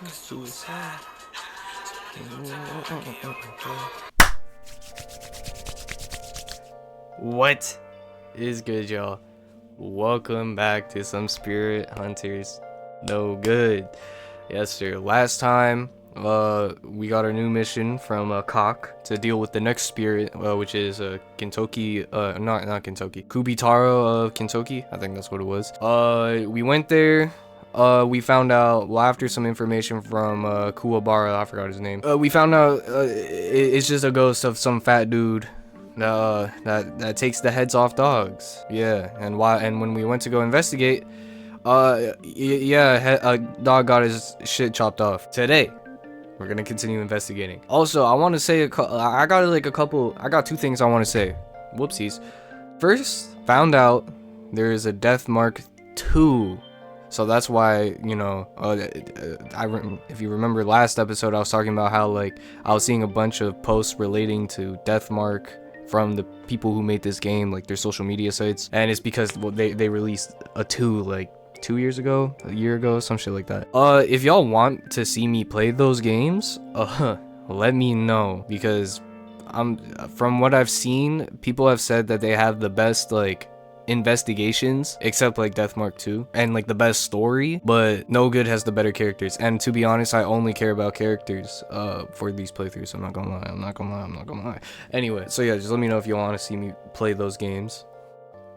Suicide. What is good, y'all? Welcome back to some Spirit Hunters. No good. Yes, sir. Last time, we got our new mission from Cock to deal with the next spirit, which is Kentucky. Not Kentucky. Kubitarou of Kentucky. I think that's what it was. We went there. We found out, well, after some information from Kubitarou, I forgot his name. We found out it's just a ghost of some fat dude that takes the heads off dogs. Yeah, and when we went to go investigate, a dog got his shit chopped off. Today, we're gonna continue investigating. Also, I want to say I got two things I want to say. Whoopsies. First, found out there is a Death Mark 2. So that's why, you know, if you remember last episode, I was talking about how, like, I was seeing a bunch of posts relating to Deathmark from the people who made this game, like their social media sites, and it's because, well, they released a 2 like 2 years ago, a year ago, some shit like that. If y'all want to see me play those games, let me know, because from what I've seen, people have said that they have the best, like, investigations, except like Deathmark 2, and like the best story, but No Good has the better characters. And to be honest, I only care about characters for these playthroughs. I'm not gonna lie. Anyway, so yeah, just let me know if you want to see me play those games.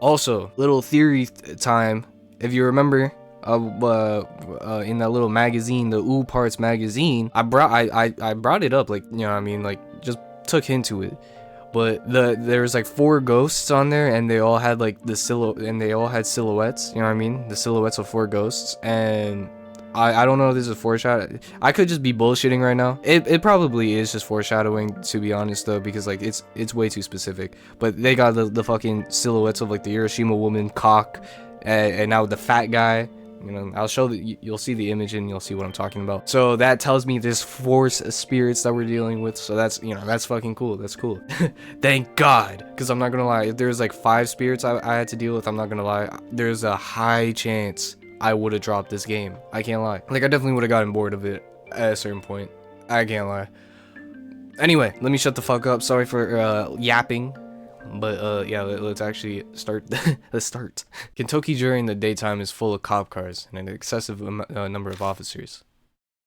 Also, little theory time. If you remember, in that little magazine, the Ooh Parts magazine, I brought it up, like, you know what I mean, like, just took into it. But there was like 4 ghosts on there, and they all had like silhouettes, you know what I mean? The silhouettes of 4 ghosts. And I don't know if this is foreshadowing. I could just be bullshitting right now. It probably is just foreshadowing, to be honest, though, because like it's way too specific. But they got the fucking silhouettes of like the Hiroshima woman, Cock, and now the fat guy. You know, I'll show that you'll see the image and you'll see what I'm talking about. So that tells me there's 4 spirits that we're dealing with. So that's, you know, that's fucking cool. That's cool. Thank God. Because I'm not gonna lie, if there's like 5 spirits I had to deal with, I'm not gonna lie, there's a high chance I would have dropped this game. I can't lie. Like, I definitely would have gotten bored of it at a certain point. I can't lie. Anyway, let me shut the fuck up. Sorry for yapping. But yeah, let's actually start. Let's start. Kentucky during the daytime is full of cop cars and an excessive number of officers.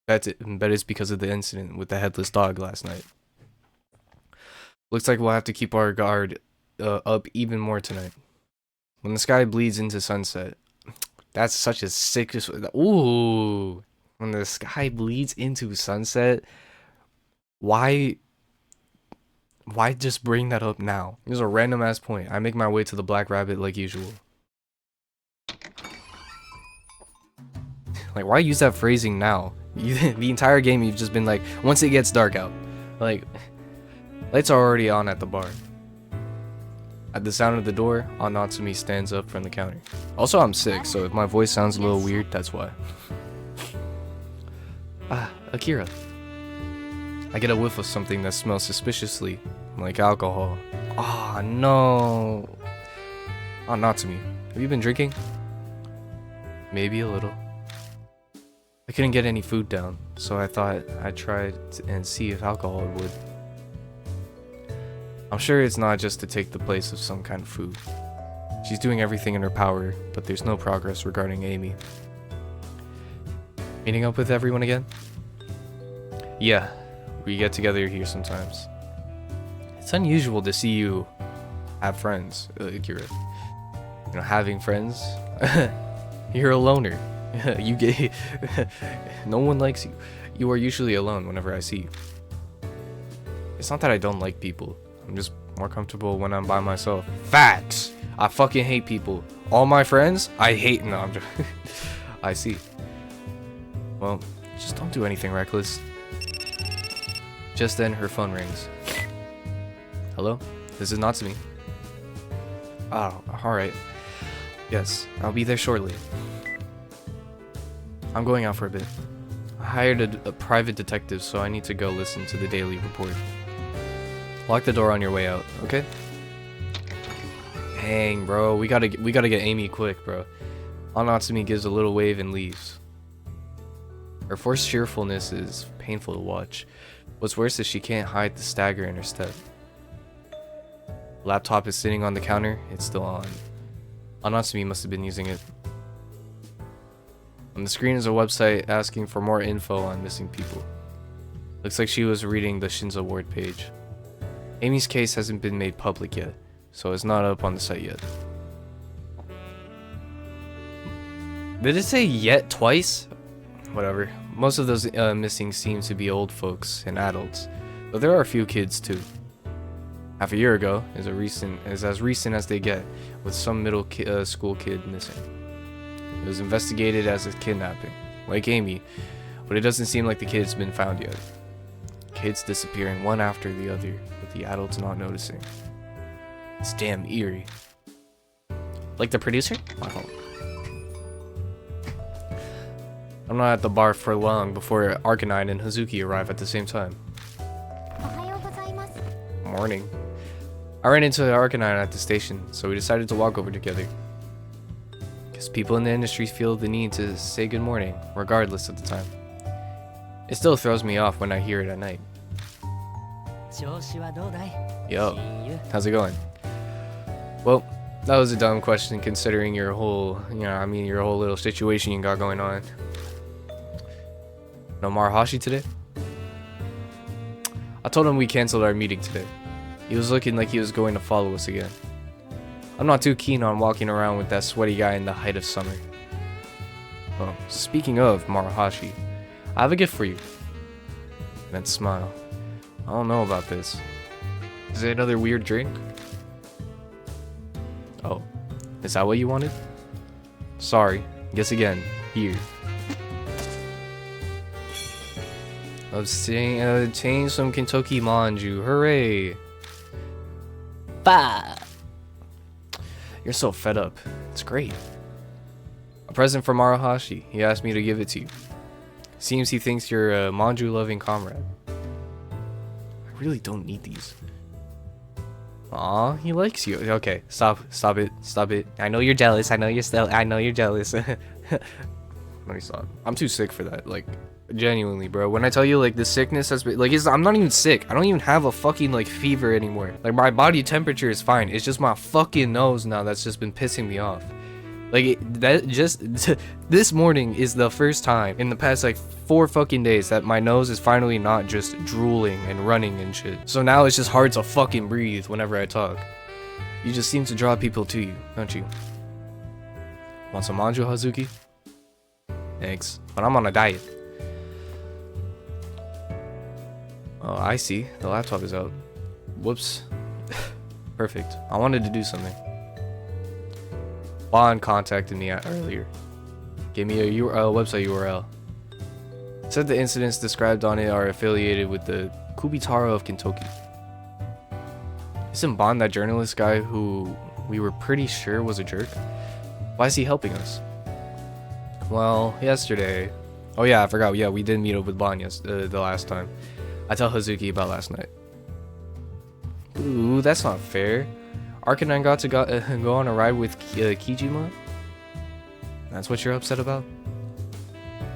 That is because of the incident with the headless dog last night. Looks like we'll have to keep our guard up even more tonight. When the sky bleeds into sunset, that's such a sick. Ooh, when the sky bleeds into sunset, why just bring that up now? There's a random ass point. I make my way to the Black Rabbit like usual. Like, why use that phrasing now? The entire game you've just been like, once it gets dark out. Like, lights are already on at the bar. At the sound of the door, Natsumi stands up from the counter. Also, I'm sick, so if my voice sounds a little weird, that's why. Akira. I get a whiff of something that smells suspiciously like alcohol. Oh, no. Oh, Natsumi. Have you been drinking? Maybe a little. I couldn't get any food down, so I thought I'd try and see if alcohol would. I'm sure it's not just to take the place of some kind of food. She's doing everything in her power, but there's no progress regarding Amy. Meeting up with everyone again? Yeah. We get together here sometimes. It's unusual to see you have friends, Akira. You know, having friends. You're a loner. You get. No one likes you. You are usually alone whenever I see you. It's not that I don't like people. I'm just more comfortable when I'm by myself. Facts. I fucking hate people. All my friends, I hate. No, I'm just. I see. Well, just don't do anything reckless. Just then, her phone rings. Hello? This is Natsumi. Oh, alright. Yes, I'll be there shortly. I'm going out for a bit. I hired a private detective, so I need to go listen to the daily report. Lock the door on your way out, okay? Dang, bro. We gotta get Amy quick, bro. Natsumi gives a little wave and leaves. Her forced cheerfulness is painful to watch. What's worse is she can't hide the stagger in her step. Laptop is sitting on the counter. It's still on. Anatsumi must have been using it. On the screen is a website asking for more info on missing people. Looks like she was reading the Shinzo Ward page. Amy's case hasn't been made public yet, so it's not up on the site yet. Did it say yet twice? Whatever. Most of those missing seem to be old folks and adults, but there are a few kids too. Half a year ago is as recent as they get, with some middle school kid missing. It was investigated as a kidnapping, like Amy, but it doesn't seem like the kid's been found yet. Kids disappearing one after the other, with the adults not noticing. It's damn eerie. Like the producer? Wow. I'm not at the bar for long before Arcanine and Hazuki arrive at the same time. Morning. I ran into Arcanine at the station, so we decided to walk over together. Guess people in the industry feel the need to say good morning, regardless of the time. It still throws me off when I hear it at night. Yo, how's it going? Well, that was a dumb question considering your whole, your whole little situation you got going on. No Maruhashi today? I told him we canceled our meeting today. He was looking like he was going to follow us again. I'm not too keen on walking around with that sweaty guy in the height of summer. Well, speaking of Maruhashi, I have a gift for you. Then smile. I don't know about this. Is it another weird drink? Oh, is that what you wanted? Sorry, guess again. Here. Obtain some Kentucky Manju. Hooray! Bah! You're so fed up. It's great. A present from Maruhashi. He asked me to give it to you. Seems he thinks you're a Manju-loving comrade. I really don't need these. Aw, he likes you. Okay, stop it. I know you're jealous. I know you're jealous. Let me stop. I'm too sick for that. Like, genuinely, bro. When I tell you, like, the sickness has been, like, I'm not even sick. I don't even have a fucking, like, fever anymore. Like, my body temperature is fine. It's just my fucking nose now that's just been pissing me off. Like, this morning is the first time in the past, like, 4 fucking days that my nose is finally not just drooling and running and shit. So now it's just hard to fucking breathe whenever I talk. You just seem to draw people to you, don't you? Want some manju, Hazuki? Thanks, but I'm on a diet. Oh, I see. The laptop is out. Whoops. Perfect. I wanted to do something. Bond contacted me earlier. Gave me a website URL. Said the incidents described on it are affiliated with the Kubitarou of Kentucky. Isn't Bond that journalist guy who we were pretty sure was a jerk? Why is he helping us? Well, yesterday... Oh yeah, I forgot. Yeah, we did meet up with Bond the last time. I tell Hazuki about last night. Ooh, that's not fair. Arcanine got to go on a ride with Kijima? That's what you're upset about?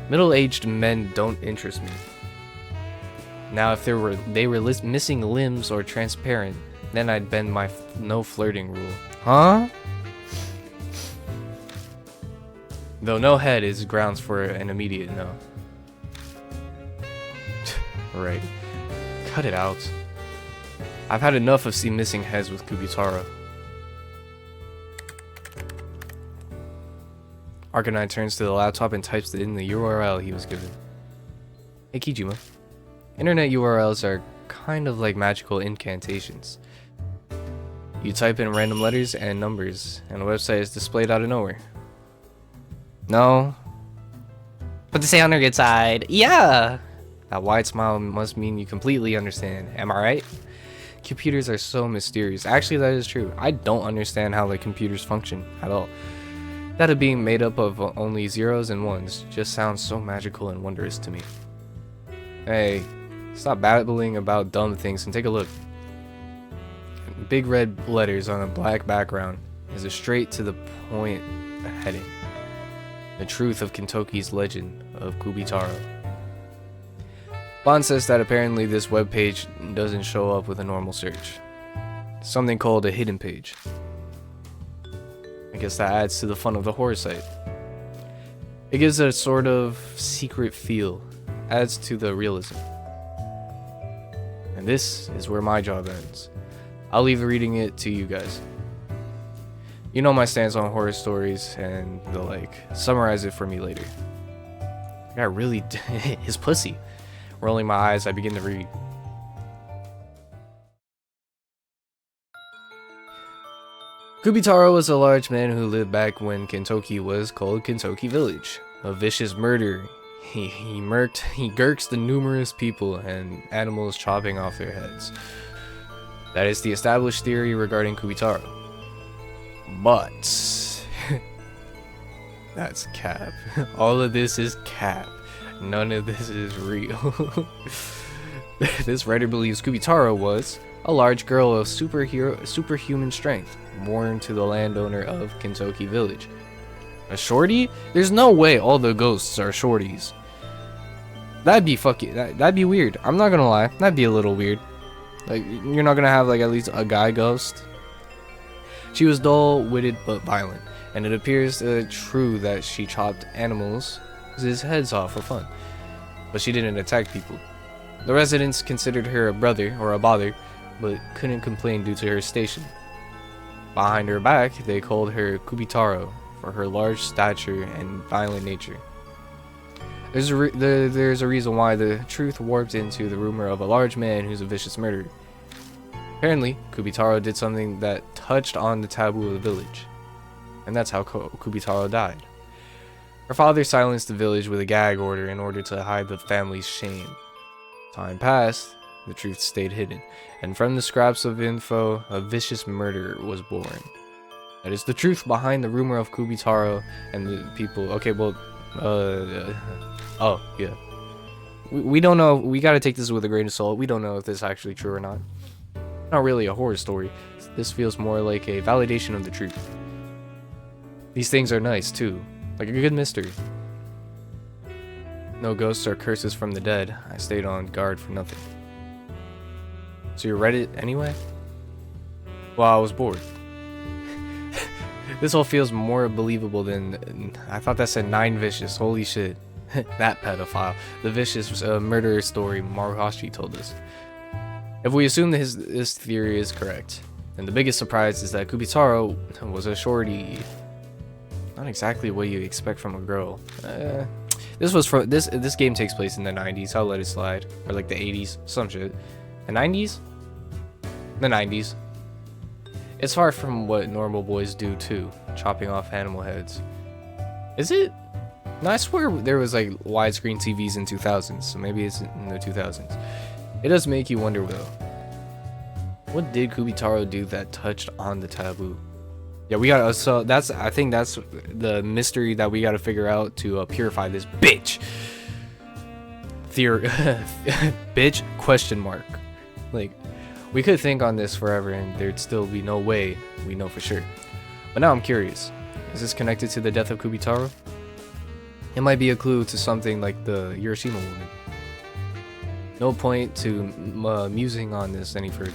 Middle-aged men don't interest me. Now, if they were missing limbs or transparent, then I'd bend my no flirting rule. Huh? Though no head is grounds for an immediate no. Right. Cut it out. I've had enough of seeing missing heads with Kubitarou. Arcanine turns to the laptop and types in the URL he was given. Hey Kijima. Internet URLs are kind of like magical incantations. You type in random letters and numbers, and a website is displayed out of nowhere. No. But to say on the good side, yeah! That wide smile must mean you completely understand, am I right? Computers are so mysterious. Actually, that is true. I don't understand how the computers function at all. That of being made up of only zeros and ones just sounds so magical and wondrous to me. Hey, stop babbling about dumb things and take a look. Big red letters on a black background is a straight to the point heading. The truth of Kentucky's legend of Kubitarou. Bond says that apparently this webpage doesn't show up with a normal search. Something called a hidden page. I guess that adds to the fun of the horror site. It gives a sort of secret feel, adds to the realism. And this is where my job ends. I'll leave reading it to you guys. You know my stance on horror stories and the like. Summarize it for me later. I got really his pussy. Rolling my eyes, I begin to read. Kubitarou was a large man who lived back when Kentucky was called Kentucky Village. A vicious murderer. He gurks the numerous people and animals, chopping off their heads. That is the established theory regarding Kubitarou. But that's cap. All of this is cap. None of this is real. This writer believes Kubitarou was a large girl of superhuman strength, born to the landowner of Kentucky Village. A shorty? There's no way all the ghosts are shorties. That'd be weird. I'm not gonna lie. That'd be a little weird. Like, you're not gonna have like at least a guy ghost. She was dull-witted but violent, and it appears true that she chopped animals' heads off for fun. But she didn't attack people. The residents considered her a brother or a bother, but couldn't complain due to her station. Behind her back, they called her Kubitarou for her large stature and violent nature. There's a reason why the truth warped into the rumor of a large man who's a vicious murderer. Apparently, Kubitarou did something that touched on the taboo of the village, and that's how Kubitarou died. Her father silenced the village with a gag order in order to hide the family's shame. Time passed, the truth stayed hidden, and from the scraps of info, a vicious murderer was born. That is the truth behind the rumor of Kubitarou and the people. Okay, well, oh, yeah. We don't know. We gotta take this with a grain of salt. We don't know if this is actually true or not. Not really a horror story. This feels more like a validation of the truth. These things are nice, too. Like a good mystery. No ghosts or curses from the dead. I stayed on guard for nothing. So you read it anyway? Well, I was bored. This all feels more believable than... I thought that said 9 vicious. Holy shit. That pedophile. The vicious murderer story Maruhashi told us. If we assume that this theory is correct, then the biggest surprise is that Kubitarou was a shorty. Not exactly what you expect from a girl. This game takes place in the 90s. I'll let it slide. Or like the 80s. Some shit. The 90s? The 90s. It's far from what normal boys do too. Chopping off animal heads. Is it? No, I swear there was like widescreen TVs in 2000s. So maybe it's in the 2000s. It does make you wonder though. What did Kubitarou do that touched on the taboo? Yeah, we gotta. So I think that's the mystery that we gotta figure out to purify this bitch. Bitch? Question mark. Like, we could think on this forever, and there'd still be no way we know for sure. But now I'm curious. Is this connected to the death of Kubitarou? It might be a clue to something like the Hiroshima woman. No point to musing on this any further.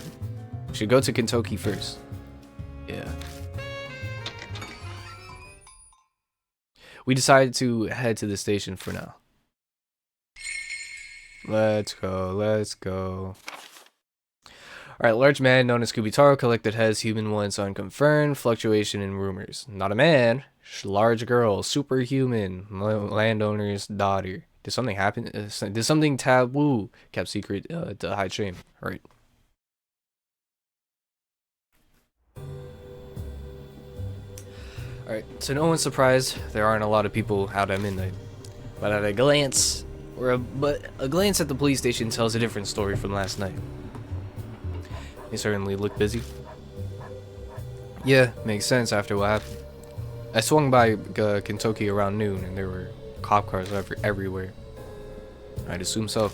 We should go to Kentucky first. Yeah. We decided to head to the station for now. Let's go, let's go. Alright, large man known as Kubitarou collected heads, human ones unconfirmed, fluctuation in rumors. Not a man, large girl, superhuman, landowner's daughter. Did something happen? Did something taboo kept secret to hide shame? Alright. Alright, to no one's surprise, there aren't a lot of people out at midnight. But at a glance, a glance at the police station tells a different story from last night. They certainly look busy. Yeah, makes sense after what happened. I swung by Kentucky around noon and there were cop cars everywhere. I'd assume so.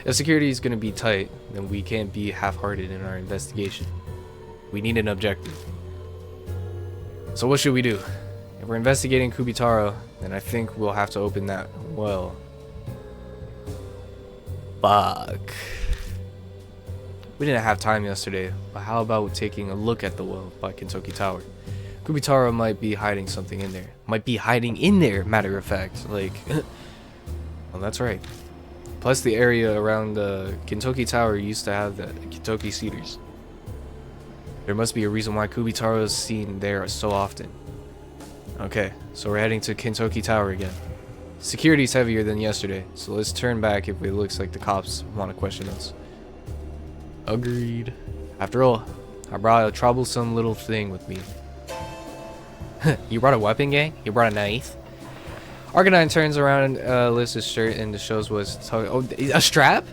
If security is going to be tight, then we can't be half-hearted in our investigation. We need an objective. So what should we do? If we're investigating Kubitarou, then I think we'll have to open that well. Fuck. We didn't have time yesterday, but how about taking a look at the well by Kubitarou? Kubitarou might be hiding something in there. Might be hiding in there, matter of fact. Like, well, that's right. Plus, the area around the Kintoki Tower used to have the Kintoki Cedars. There must be a reason why Kubitarou is seen there so often. Okay, so we're heading to Kintoki Tower again. Security's heavier than yesterday, so let's turn back if it looks like the cops want to question us. Agreed. After all, I brought a troublesome little thing with me. You brought a weapon, gang? You brought a knife? Arcanine turns around and lifts his shirt and shows what's oh, a strap?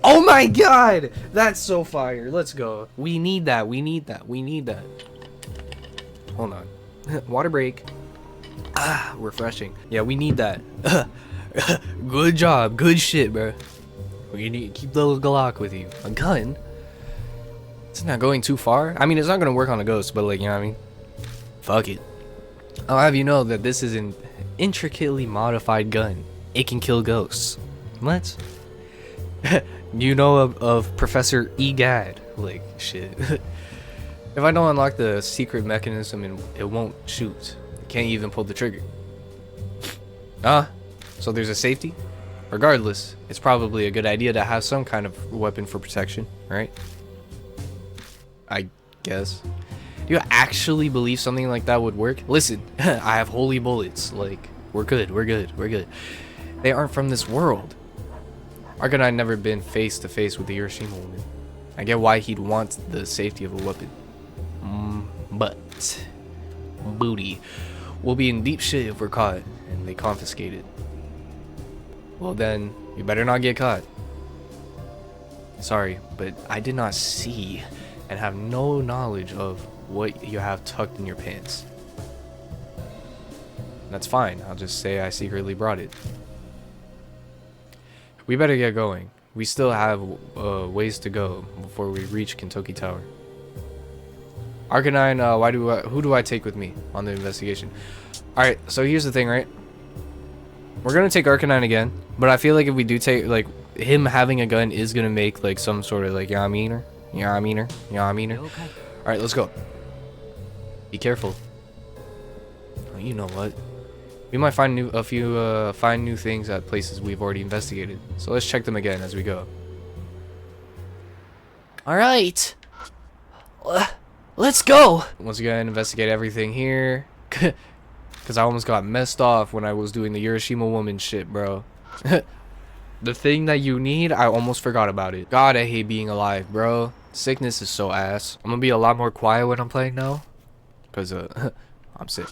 Oh my god! That's so fire. Let's go. We need that. We need that. We need that. Hold on. Water break. Ah, refreshing. Yeah, we need that. Good job. Good shit, bro. We need to keep the Glock with you. A gun? It's not going too far. I mean, it's not going to work on a ghost, but like, you know what I mean? Fuck it. I'll have you know that this is an intricately modified gun. It can kill ghosts. What? You know of Professor Egad. Like, shit. If I don't unlock the secret mechanism, it won't shoot. It can't even pull the trigger. So there's a safety? Regardless, it's probably a good idea to have some kind of weapon for protection, right? I guess. Do you actually believe something like that would work? Listen, I have holy bullets. Like, we're good, we're good, we're good. They aren't from this world. Arcanine never been face to face with the Hiroshima woman. I get why he'd want the safety of a weapon. But booty. We'll be in deep shit if we're caught and they confiscate it. Well then, you better not get caught. Sorry, but I did not see and have no knowledge of what you have tucked in your pants. That's fine, I'll just say I secretly brought it. We better get going. We still have ways to go before we reach Kintoki Tower. Arcanine, who do I take with me on the investigation? Alright, so here's the thing, right? We're gonna take Arcanine again, but I feel like if we do take, like, him having a gun is gonna make, like, some sort of, like, Alright, let's go. Be careful. Oh, you know what? We might find new things at places we've already investigated. So let's check them again as we go. Alright. Let's go! Once again, investigate everything here. Because I almost got messed off when I was doing the Hiroshima woman shit, bro. The thing that you need, I almost forgot about it. God, I hate being alive, bro. Sickness is so ass. I'm gonna be a lot more quiet when I'm playing now. Because, I'm sick.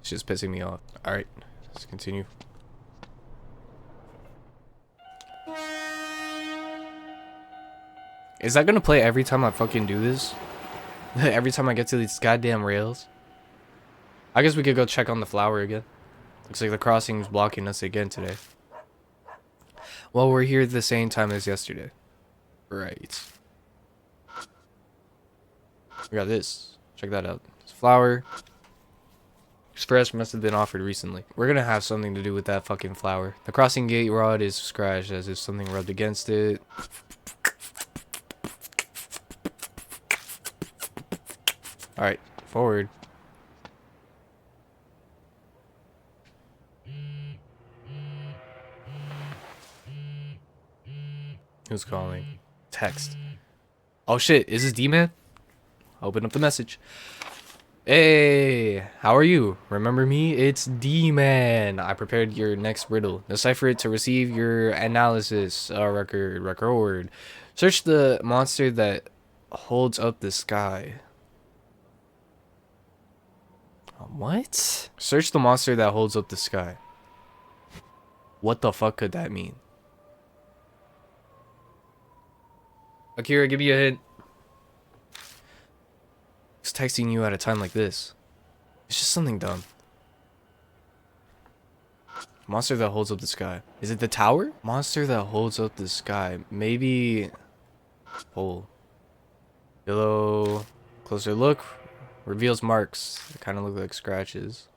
It's just pissing me off. Alright, let's continue. Is that gonna play every time I fucking do this? Every time I get to these goddamn rails? I guess we could go check on the flower again. Looks like the crossing's blocking us again today. Well, we're here at the same time as yesterday. Right. We got this. Check that out. It's flower. Express must have been offered recently. We're gonna have something to do with that fucking flower. The crossing gate rod is scratched as if something rubbed against it. Alright, forward. Who's calling? Text. Oh shit, is this D-Man? Open up the message. Hey, how are you? Remember me? It's D-Man. I prepared your next riddle. Decipher it to receive your analysis record. Search the monster that holds up the sky. What? Search the monster that holds up the sky. What the fuck could that mean? Akira, give me a hint. Who's texting you at a time like this? It's just something dumb. Monster that holds up the sky. Is it the tower? Monster that holds up the sky. Maybe... Hole. Yellow. Closer look. Reveals marks. They kind of look like scratches.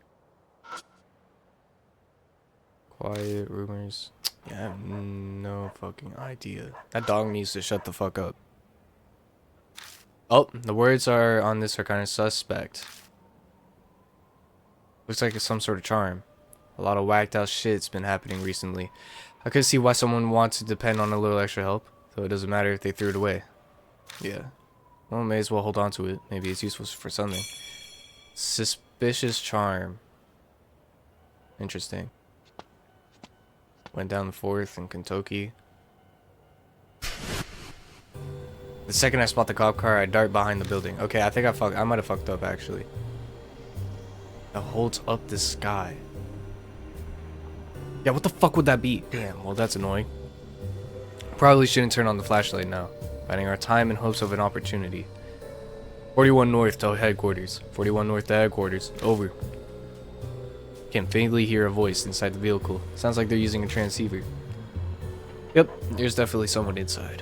Quiet. Rumors. Yeah, I have no fucking idea. That dog needs to shut the fuck up. Oh, the words are on this are kind of suspect. Looks like it's some sort of charm. A lot of whacked out shit's been happening recently. I could see why someone wants to depend on a little extra help, though it doesn't matter if they threw it away. Yeah. Well, may as well hold on to it. Maybe it's useful for something. Suspicious charm. Interesting. Went down the 4th in Kentucky. The second I spot the cop car, I dart behind the building. Okay, I think I might have fucked up actually. It holds up the sky. Yeah, what the fuck would that be? Damn, well that's annoying. Probably shouldn't turn on the flashlight now. Biding our time in hopes of an opportunity. 41 North to headquarters. 41 North to headquarters. Over. Can faintly hear a voice inside the vehicle. Sounds like they're using a transceiver. Yep, there's definitely someone inside.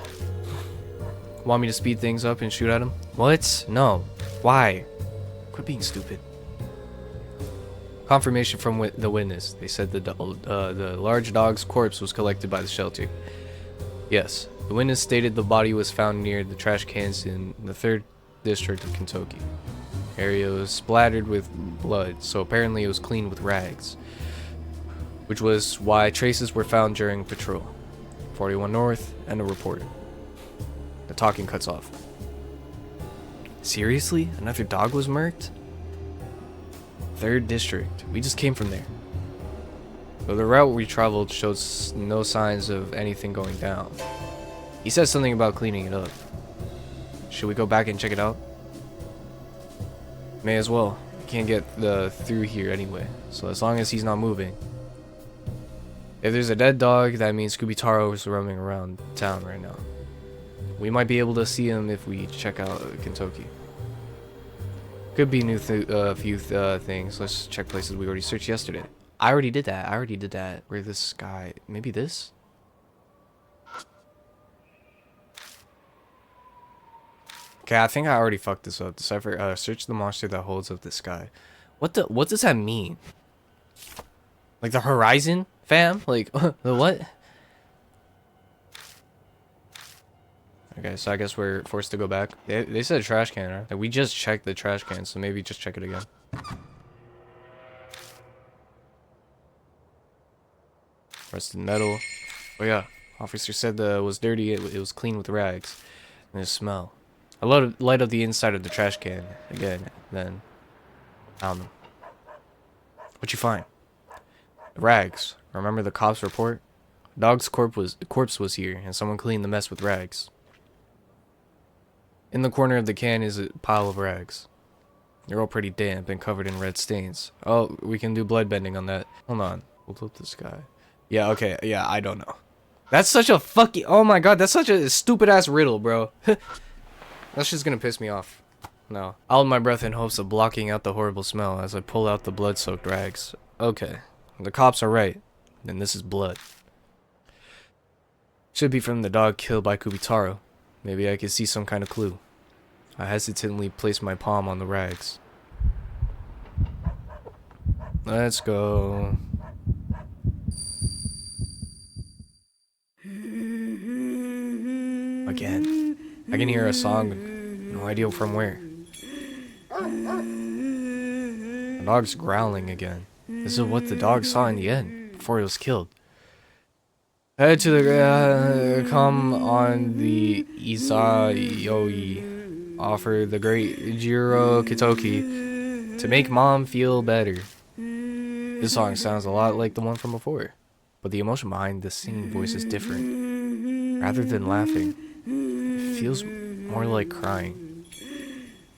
Want me to speed things up and shoot at him? What? No. Why? Quit being stupid. Confirmation from the witness. They said the large dog's corpse was collected by the shelter. Yes. The witness stated the body was found near the trash cans in the 3rd district of Kentucky. Area was splattered with blood, so apparently it was cleaned with rags, which was why traces were found during patrol. 41 North and a report. The talking cuts off. Seriously? Another dog was murked? 3rd district. We just came from there. Though the route we traveled shows no signs of anything going down. He said something about cleaning it up. Should we go back and check it out? May as well. We can't get through here anyway, so as long as he's not moving. If there's a dead dog, that means Kubitarou is roaming around town right now. We might be able to see him if we check out Kentucky. Could be new few things. Let's check places we already searched yesterday. I already did that. Where this guy? Maybe this? Okay, I think I already fucked this up. Decipher, search the monster that holds up the sky. What does that mean? Like the horizon, fam? Like, the what? Okay, so I guess we're forced to go back. They said trash can, right? Like, we just checked the trash can, so maybe just check it again. Rusted metal. Oh yeah, officer said it was dirty. It was clean with rags. And the smell. I light up the inside of the trash can again. Then, what'd you find? The rags. Remember the cops report? Dog's corpse was here, and someone cleaned the mess with rags. In the corner of the can is a pile of rags. They're all pretty damp and covered in red stains. Oh, we can do blood bending on that. Hold on. Hold up the sky. Yeah, okay. Yeah, I don't know. That's such a fucking... Oh my god, that's such a stupid-ass riddle, bro. That's just gonna piss me off. No. I'll hold my breath in hopes of blocking out the horrible smell as I pull out the blood-soaked rags. Okay. The cops are right. Then this is blood. Should be from the dog killed by Kubitarou. Maybe I could see some kind of clue. I hesitantly place my palm on the rags. Let's go. Again. I can hear a song. No idea from where. The dog's growling again. This is what the dog saw in the end, before he was killed. Head to the come on the Isayoi. Offer the great Jiro Kitoki to make mom feel better. This song sounds a lot like the one from before, but the emotion behind the singing voice is different. Rather than laughing, it feels more like crying.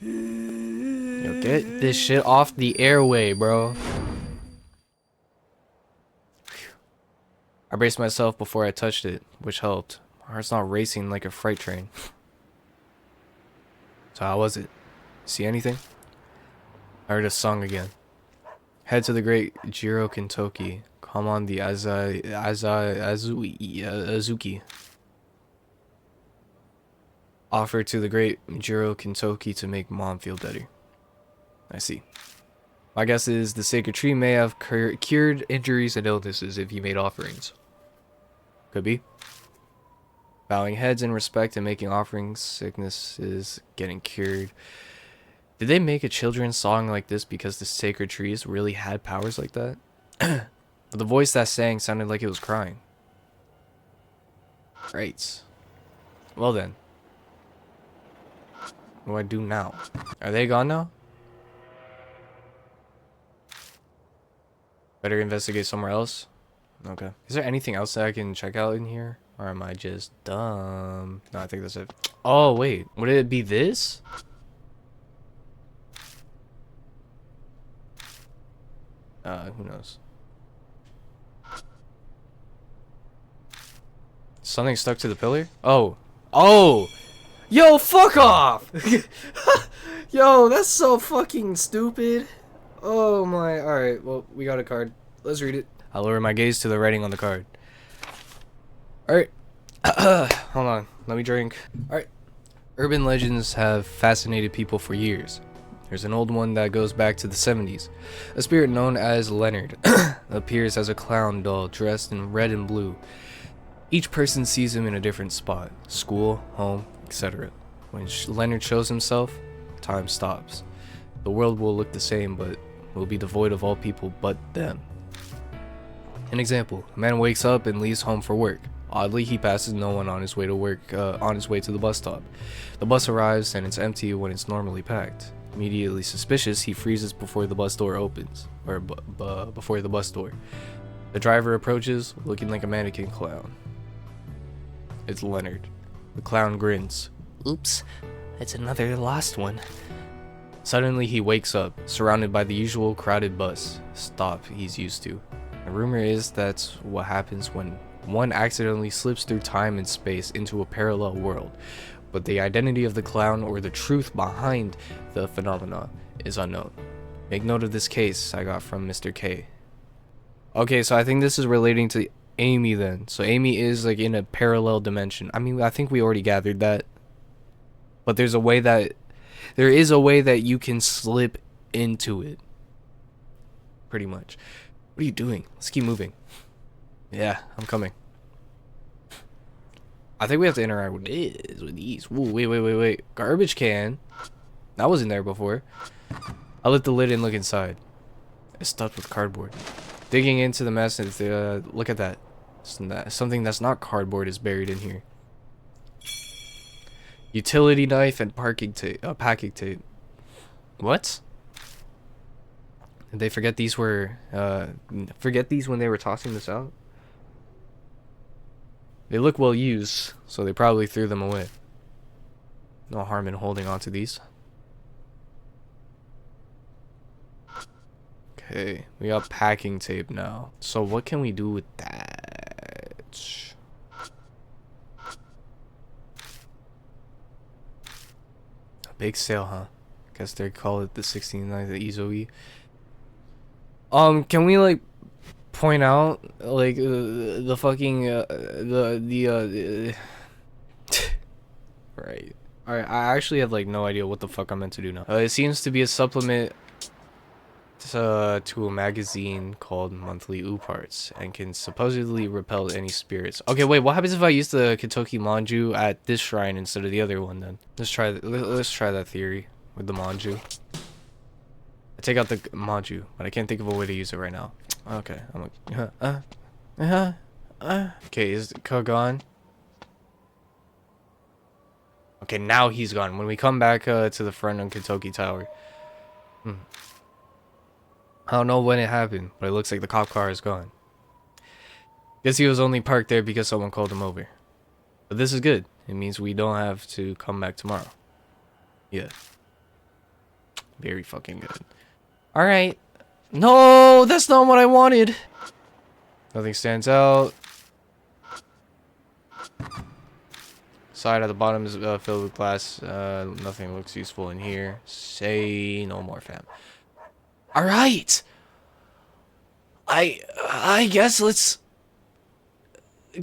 Yo, get this shit off the airway, bro. I braced myself before I touched it, which helped. My heart's not racing like a freight train. So how was it? See anything? I heard a song again. Head to the great Jiro Kentucky. Come on the Azuki. Offer to the great Jiro Kentucky to make mom feel better. I see. My guess is the sacred tree may have cured injuries and illnesses if you made offerings. Could be. Bowing heads in respect and making offerings. Sickness is getting cured. Did they make a children's song like this because the sacred trees really had powers like that? But the voice that sang sounded like it was crying. Right. Well then. What do I do now? Are they gone now? Better investigate somewhere else? Okay. Is there anything else that I can check out in here? Or am I just dumb? No, I think that's it. Oh, wait. Would it be this? Who knows? Something stuck to the pillar? Oh. Oh! Yo, fuck off! Yo, that's so fucking stupid. Oh my. Alright, well, we got a card. Let's read it. I'll lower my gaze to the writing on the card. Alright. Hold on. Let me drink. Alright. Urban legends have fascinated people for years. There's an old one that goes back to the 70s. A spirit known as Leonard appears as a clown doll dressed in red and blue. Each person sees him in a different spot. School, home, etc. When Leonard shows himself, time stops. The world will look the same, but will be devoid of all people but them. An example, a man wakes up and leaves home for work. Oddly, he passes no one on his way to work, on his way to the bus stop. The bus arrives and it's empty when it's normally packed. Immediately suspicious, he freezes before the bus door opens, or before the bus door. The driver approaches, looking like a mannequin clown. It's Leonard. The clown grins. Oops, it's another lost one. Suddenly he wakes up, surrounded by the usual crowded bus stop he's used to. The rumor is that's what happens when one accidentally slips through time and space into a parallel world, but the identity of the clown or the truth behind the phenomena is unknown. Make note of this case I got from Mr. K. Okay, so I think this is relating to Amy then. So Amy is like in a parallel dimension. I mean, I think we already gathered that. But there is a way that you can slip into it. Pretty much. What are you doing? Let's keep moving. Yeah, I'm coming. I think we have to interact with these. Ooh, wait. Garbage can. That wasn't there before. I lift the lid and look inside. It's stuffed with cardboard. Digging into the mess, look at that. Something that's not cardboard is buried in here. Utility knife and packing tape. What? Did they forget these when they were tossing this out? They look well used, so they probably threw them away. No harm in holding on to these. Okay, we got packing tape now. So what can we do with that? A big sale, huh? Guess they call it the 69th Izoe. Can we like point out like the fucking right. Alright, I actually have like no idea what the fuck I'm meant to do now. It seems to be a supplement to a magazine called Monthly Parts and can supposedly repel any spirits. Okay, wait, what happens if I use the Kitoki Manju at this shrine instead of the other one then? Let's try that theory with the Manju. I take out the Manju, but I can't think of a way to use it right now. Okay, I'm like, okay, is Ka gone? Okay, now he's gone. When we come back to the front on Kitoki Tower. I don't know when it happened, but it looks like the cop car is gone. Guess he was only parked there because someone called him over. But this is good. It means we don't have to come back tomorrow. Yeah. Very fucking good. Alright. No, that's not what I wanted. Nothing stands out. Side at the bottom is filled with glass. Nothing looks useful in here. Say no more, fam. Alright. I guess let's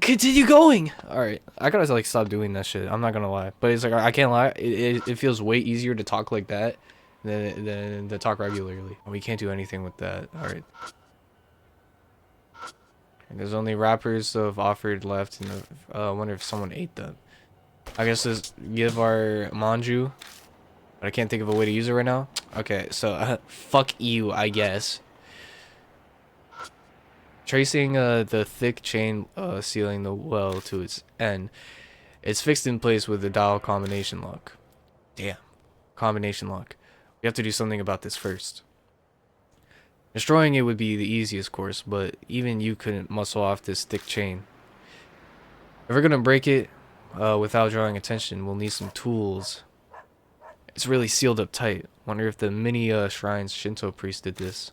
continue going. Alright. I gotta like stop doing that shit. I'm not gonna lie. But it's like I can't lie. It feels way easier to talk like that than to talk regularly. We can't do anything with that. Alright. And there's only wrappers of offered left, and I wonder if someone ate them. I guess let's give our manju, but I can't think of a way to use it right now. Okay, so fuck you, I guess. Tracing the thick chain sealing the well to its end, it's fixed in place with the dial combination lock. Damn, combination lock. We have to do something about this first. Destroying it would be the easiest course, but even you couldn't muscle off this thick chain. If we're gonna break it without drawing attention, we'll need some tools. It's really sealed up tight. Wonder if the mini shrine's Shinto priest did this.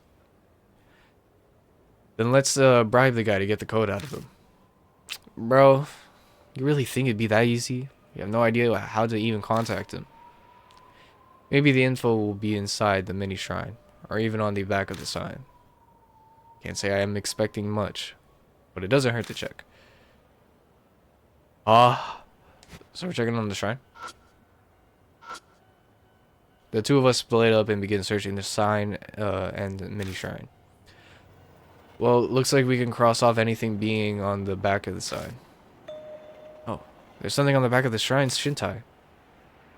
Then let's bribe the guy to get the code out of him. Bro, you really think it'd be that easy? You have no idea how to even contact him. Maybe the info will be inside the mini shrine, or even on the back of the sign. Can't say I am expecting much, but it doesn't hurt to check. So we're checking on the shrine. The two of us split up and begin searching the sign and the mini shrine. Well, it looks like we can cross off anything being on the back of the sign. Oh, there's something on the back of the shrine's Shintai.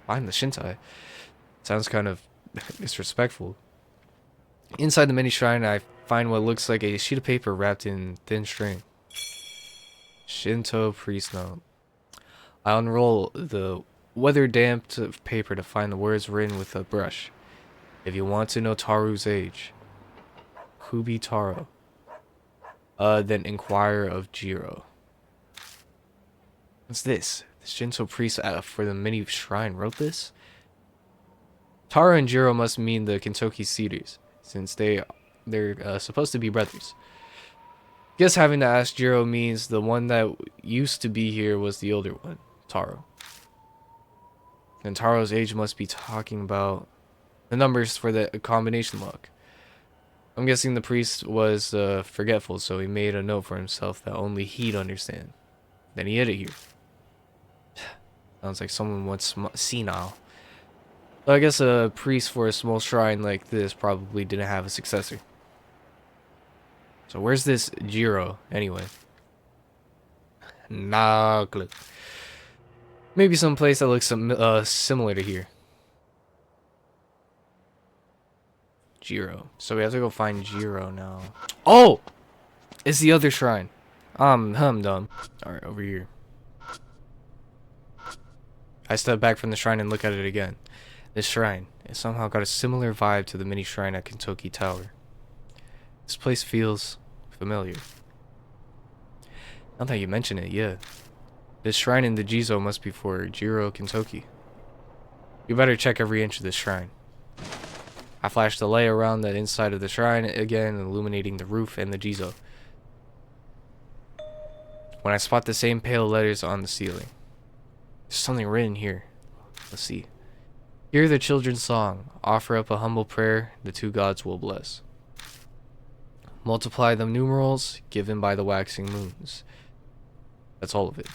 Find the Shintai. Sounds kind of disrespectful. Inside the mini shrine, I find what looks like a sheet of paper wrapped in thin string. Shinto priest note. I unroll the weather-damped paper to find the words written with a brush. If you want to know Taru's age, Kubitarou. Then inquire of Jiro. What's this? The Shinto priest for the mini shrine wrote this? Taru and Jiro must mean the Kentucky Cedars, since they're supposed to be brothers. Guess having to ask Jiro means the one that used to be here was the older one, Taru. And Taro's age must be talking about the numbers for the combination lock. I'm guessing the priest was forgetful, so he made a note for himself that only he'd understand. Then he hid it here. Sounds like someone went senile. So I guess a priest for a small shrine like this probably didn't have a successor. So where's this Jiro, anyway? Nah, clue. Maybe some place that looks similar to here. Jiro. So we have to go find Jiro now. Oh! It's the other shrine. I'm dumb. Alright, over here. I step back from the shrine and look at it again. This shrine, it somehow got a similar vibe to the mini shrine at Kentucky Tower. This place feels familiar. Now that you mention it, yeah. This shrine in the Jizo must be for Jiro Kentucky. You better check every inch of this shrine. I flash the light around the inside of the shrine again, illuminating the roof and the Jizo. When I spot the same pale letters on the ceiling. There's something written here. Let's see. Hear the children's song. Offer up a humble prayer the two gods will bless. Multiply the numerals given by the waxing moons. That's all of it.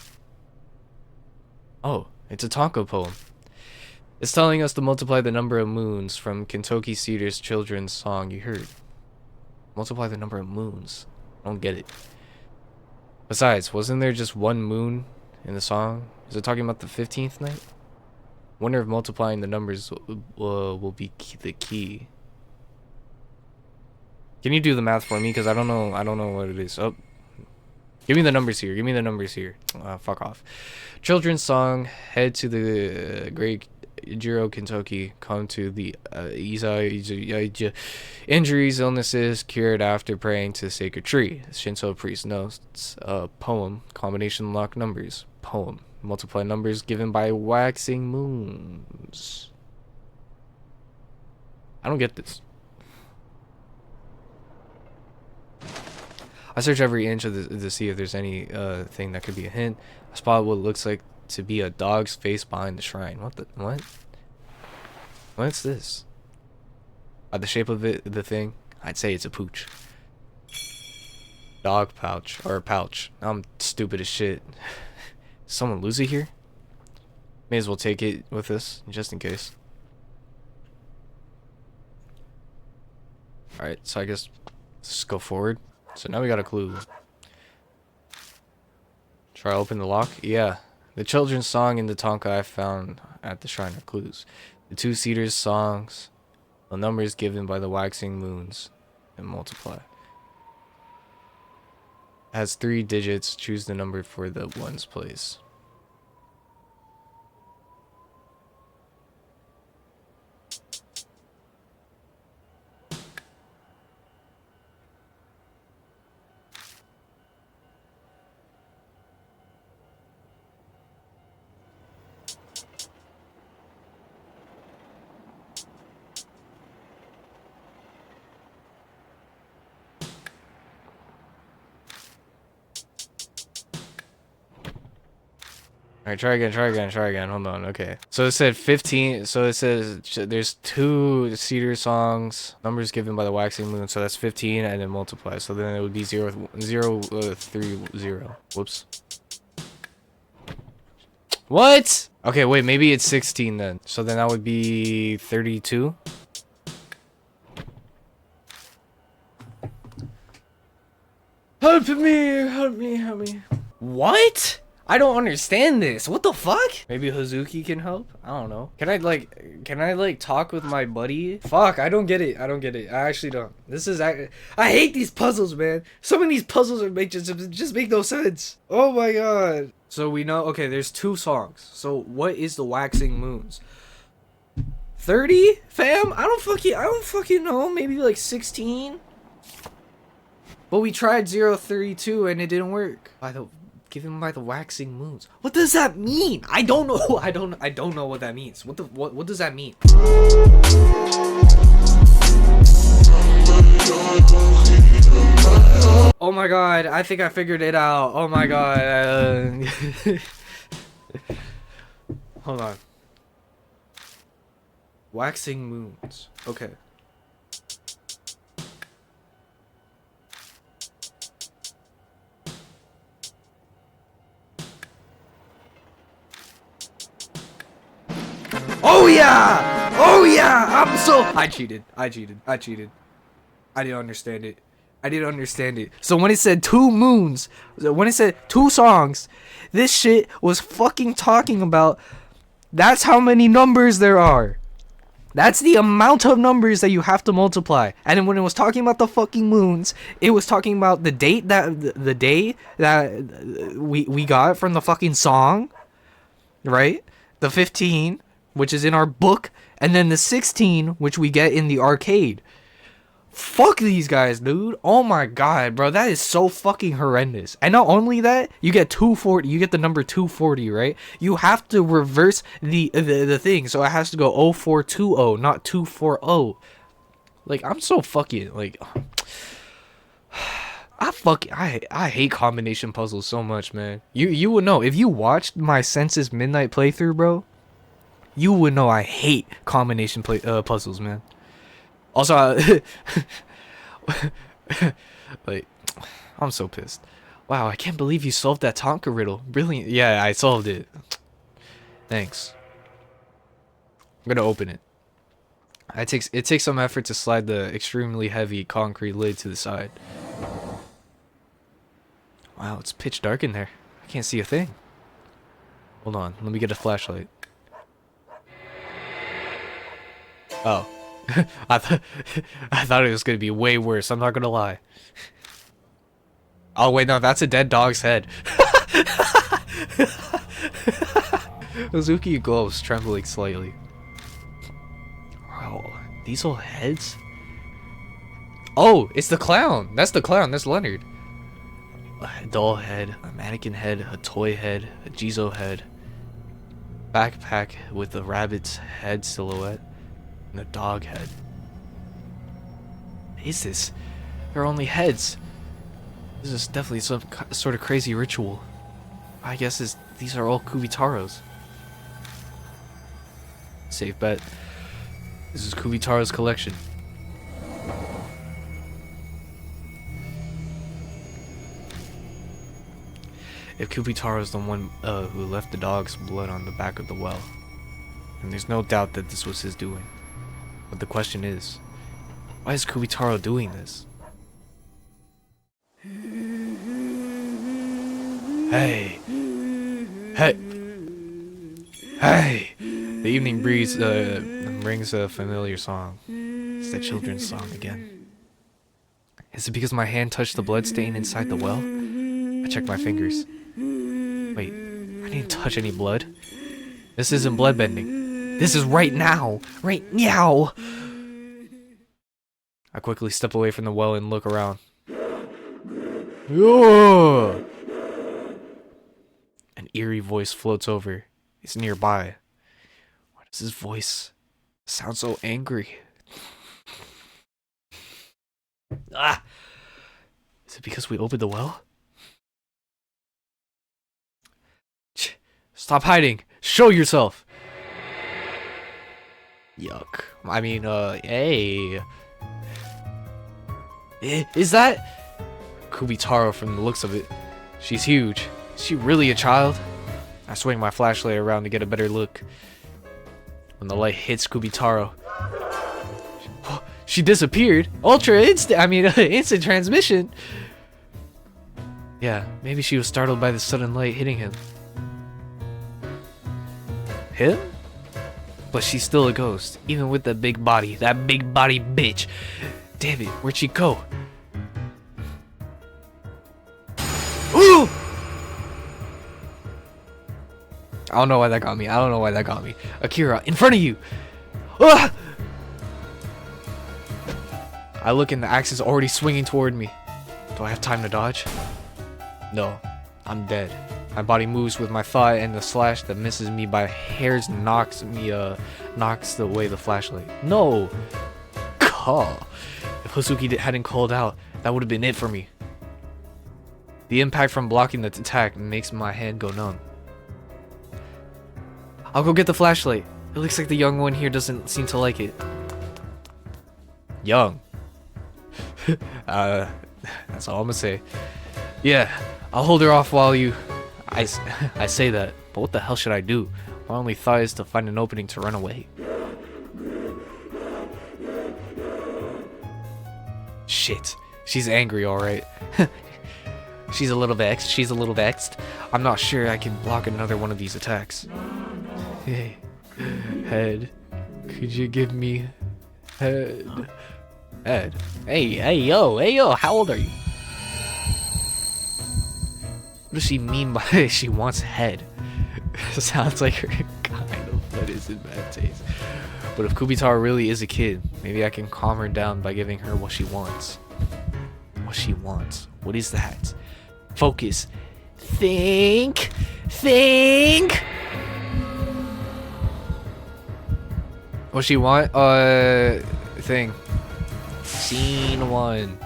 Oh, it's a Tonka poem. It's telling us to multiply the number of moons from Kentucky Cedar's children's song you heard. Multiply the number of moons. I don't get it. Besides, wasn't there just one moon in the song? Is it talking about the 15th night? Wonder if multiplying the numbers will be the key. Can you do the math for me? Because I don't know what it is. Oh, give me the numbers here. Give me the numbers here. Fuck off. Children's song. Head to the great Jiro, Kentucky. Come to the injuries, illnesses cured after praying to the sacred tree. Shinto priest notes. Poem. Combination lock numbers. Poem. Multiply numbers given by waxing moons. I don't get this. I search every inch of to see if there's any thing that could be a hint. I spot what looks like to be a dog's face behind the shrine. What? What's this? By the shape of it, the thing, I'd say it's a pooch. Dog pouch or pouch. I'm stupid as shit. Someone lose it here? May as well take it with us, just in case. Alright, so I guess let's just go forward. So now we got a clue. Try to open the lock? Yeah. The children's song in the Tonka I found at the Shrine of Clues. The two-seaters songs. The numbers given by the waxing moons. And multiply. Has 3 digits. Choose the number for the ones place. Alright, try again. Hold on, okay. So it said 15, so it says there's 2 cedar songs, numbers given by the waxing moon, so that's 15 and then multiply. So then it would be 0, 0, 3, 0. Whoops. What? Okay, wait, maybe it's 16 then. So then that would be 32. Help me. What? I don't understand this. What the fuck? Maybe Hazuki can help? I don't know. Can I like talk with my buddy? Fuck, I don't get it. I actually don't. I hate these puzzles, man. Some of these puzzles are just make no sense. Oh my god. So we know, okay, there's 2 songs. So what is the waxing moons? 30, fam? I don't fucking know. Maybe like 16. But we tried 032 and it didn't work. Given by the waxing moons. What does that mean? I don't know. I don't know what that means. What does that mean? Oh my god, I think I figured it out. Oh my god. Hold on. Waxing moons. Okay. Oh yeah! Oh yeah! I cheated. I didn't understand it. So when it said 2 moons, when it said 2 songs, this shit was fucking talking about that's how many numbers there are. That's the amount of numbers that you have to multiply. And then when it was talking about the fucking moons, it was talking about the day that we got from the fucking song, right? The 15, which is in our book, and then the 16, which we get in the arcade. Fuck these guys, dude. Oh my god, bro, that is so fucking horrendous. And not only that, you get 240, you get the number 240, right? You have to reverse the thing, so it has to go 0420, not 240. Like, I'm so fucking, like, I hate combination puzzles so much, man. You would know if you watched my Census Midnight playthrough, bro. You would know I hate combination puzzles, man. Also, like, I'm so pissed. Wow, I can't believe you solved that Tonka riddle. Brilliant. Yeah, I solved it. Thanks. I'm gonna open it. It takes some effort to slide the extremely heavy concrete lid to the side. Wow, it's pitch dark in there. I can't see a thing. Hold on, let me get a flashlight. Oh. I thought it was gonna be way worse, I'm not gonna lie. Oh wait, no, that's a dead dog's head. Hazuki glows, trembling slightly. Wow, these all heads? Oh, it's the clown! That's the clown, that's Leonard. A doll head, a mannequin head, a toy head, a Jizo head. Backpack with the rabbit's head silhouette. And a dog head. What is this? They're only heads. This is definitely some sort of crazy ritual. I guess these are all Kubitarou's. Safe bet. This is Kubitarou's collection. If Kubitarou's the one who left the dog's blood on the back of the well, and there's no doubt that this was his doing. But the question is, why is Kubitarou doing this? Hey. Hey. Hey. The evening breeze brings a familiar song. It's that children's song again. Is it because my hand touched the blood stain inside the well? I checked my fingers. Wait, I didn't touch any blood. This isn't bloodbending. This is right now. Right now. I quickly step away from the well and look around. An eerie voice floats over. It's nearby. Why does his voice sound so angry? Ah! Is it because we opened the well? Stop hiding! Show yourself! Yuck. I mean, hey. Is that Kubitarou from the looks of it? She's huge. Is she really a child? I swing my flashlight around to get a better look. When the light hits Kubitarou, she disappeared. Instant transmission. Yeah, maybe she was startled by the sudden light hitting him. Him? But she's still a ghost, even with that big body bitch. Damn it, where'd she go? Ooh! I don't know why that got me. Akira, in front of you! Ah! I look and the axe is already swinging toward me. Do I have time to dodge? No, I'm dead. My body moves with my thought, and the slash that misses me by hairs knocks away the flashlight. No! Call. If Hazuki hadn't called out, that would have been it for me. The impact from blocking the attack makes my hand go numb. I'll go get the flashlight. It looks like the young one here doesn't seem to like it. Young. That's all I'm gonna say. Yeah, I'll hold her off while you... I say that, but what the hell should I do? My only thought is to find an opening to run away. Shit, she's angry, alright. She's a little vexed. I'm not sure I can block another one of these attacks. Hey, head, could you give me head? Head? Hey, yo, how old are you? What does she mean by she wants head? Sounds like her kind of foot is in bad taste. But if Kubitarou really is a kid, maybe I can calm her down by giving her what she wants. What she wants. What is that? Focus. Think. What she want? Thing. Scene 1.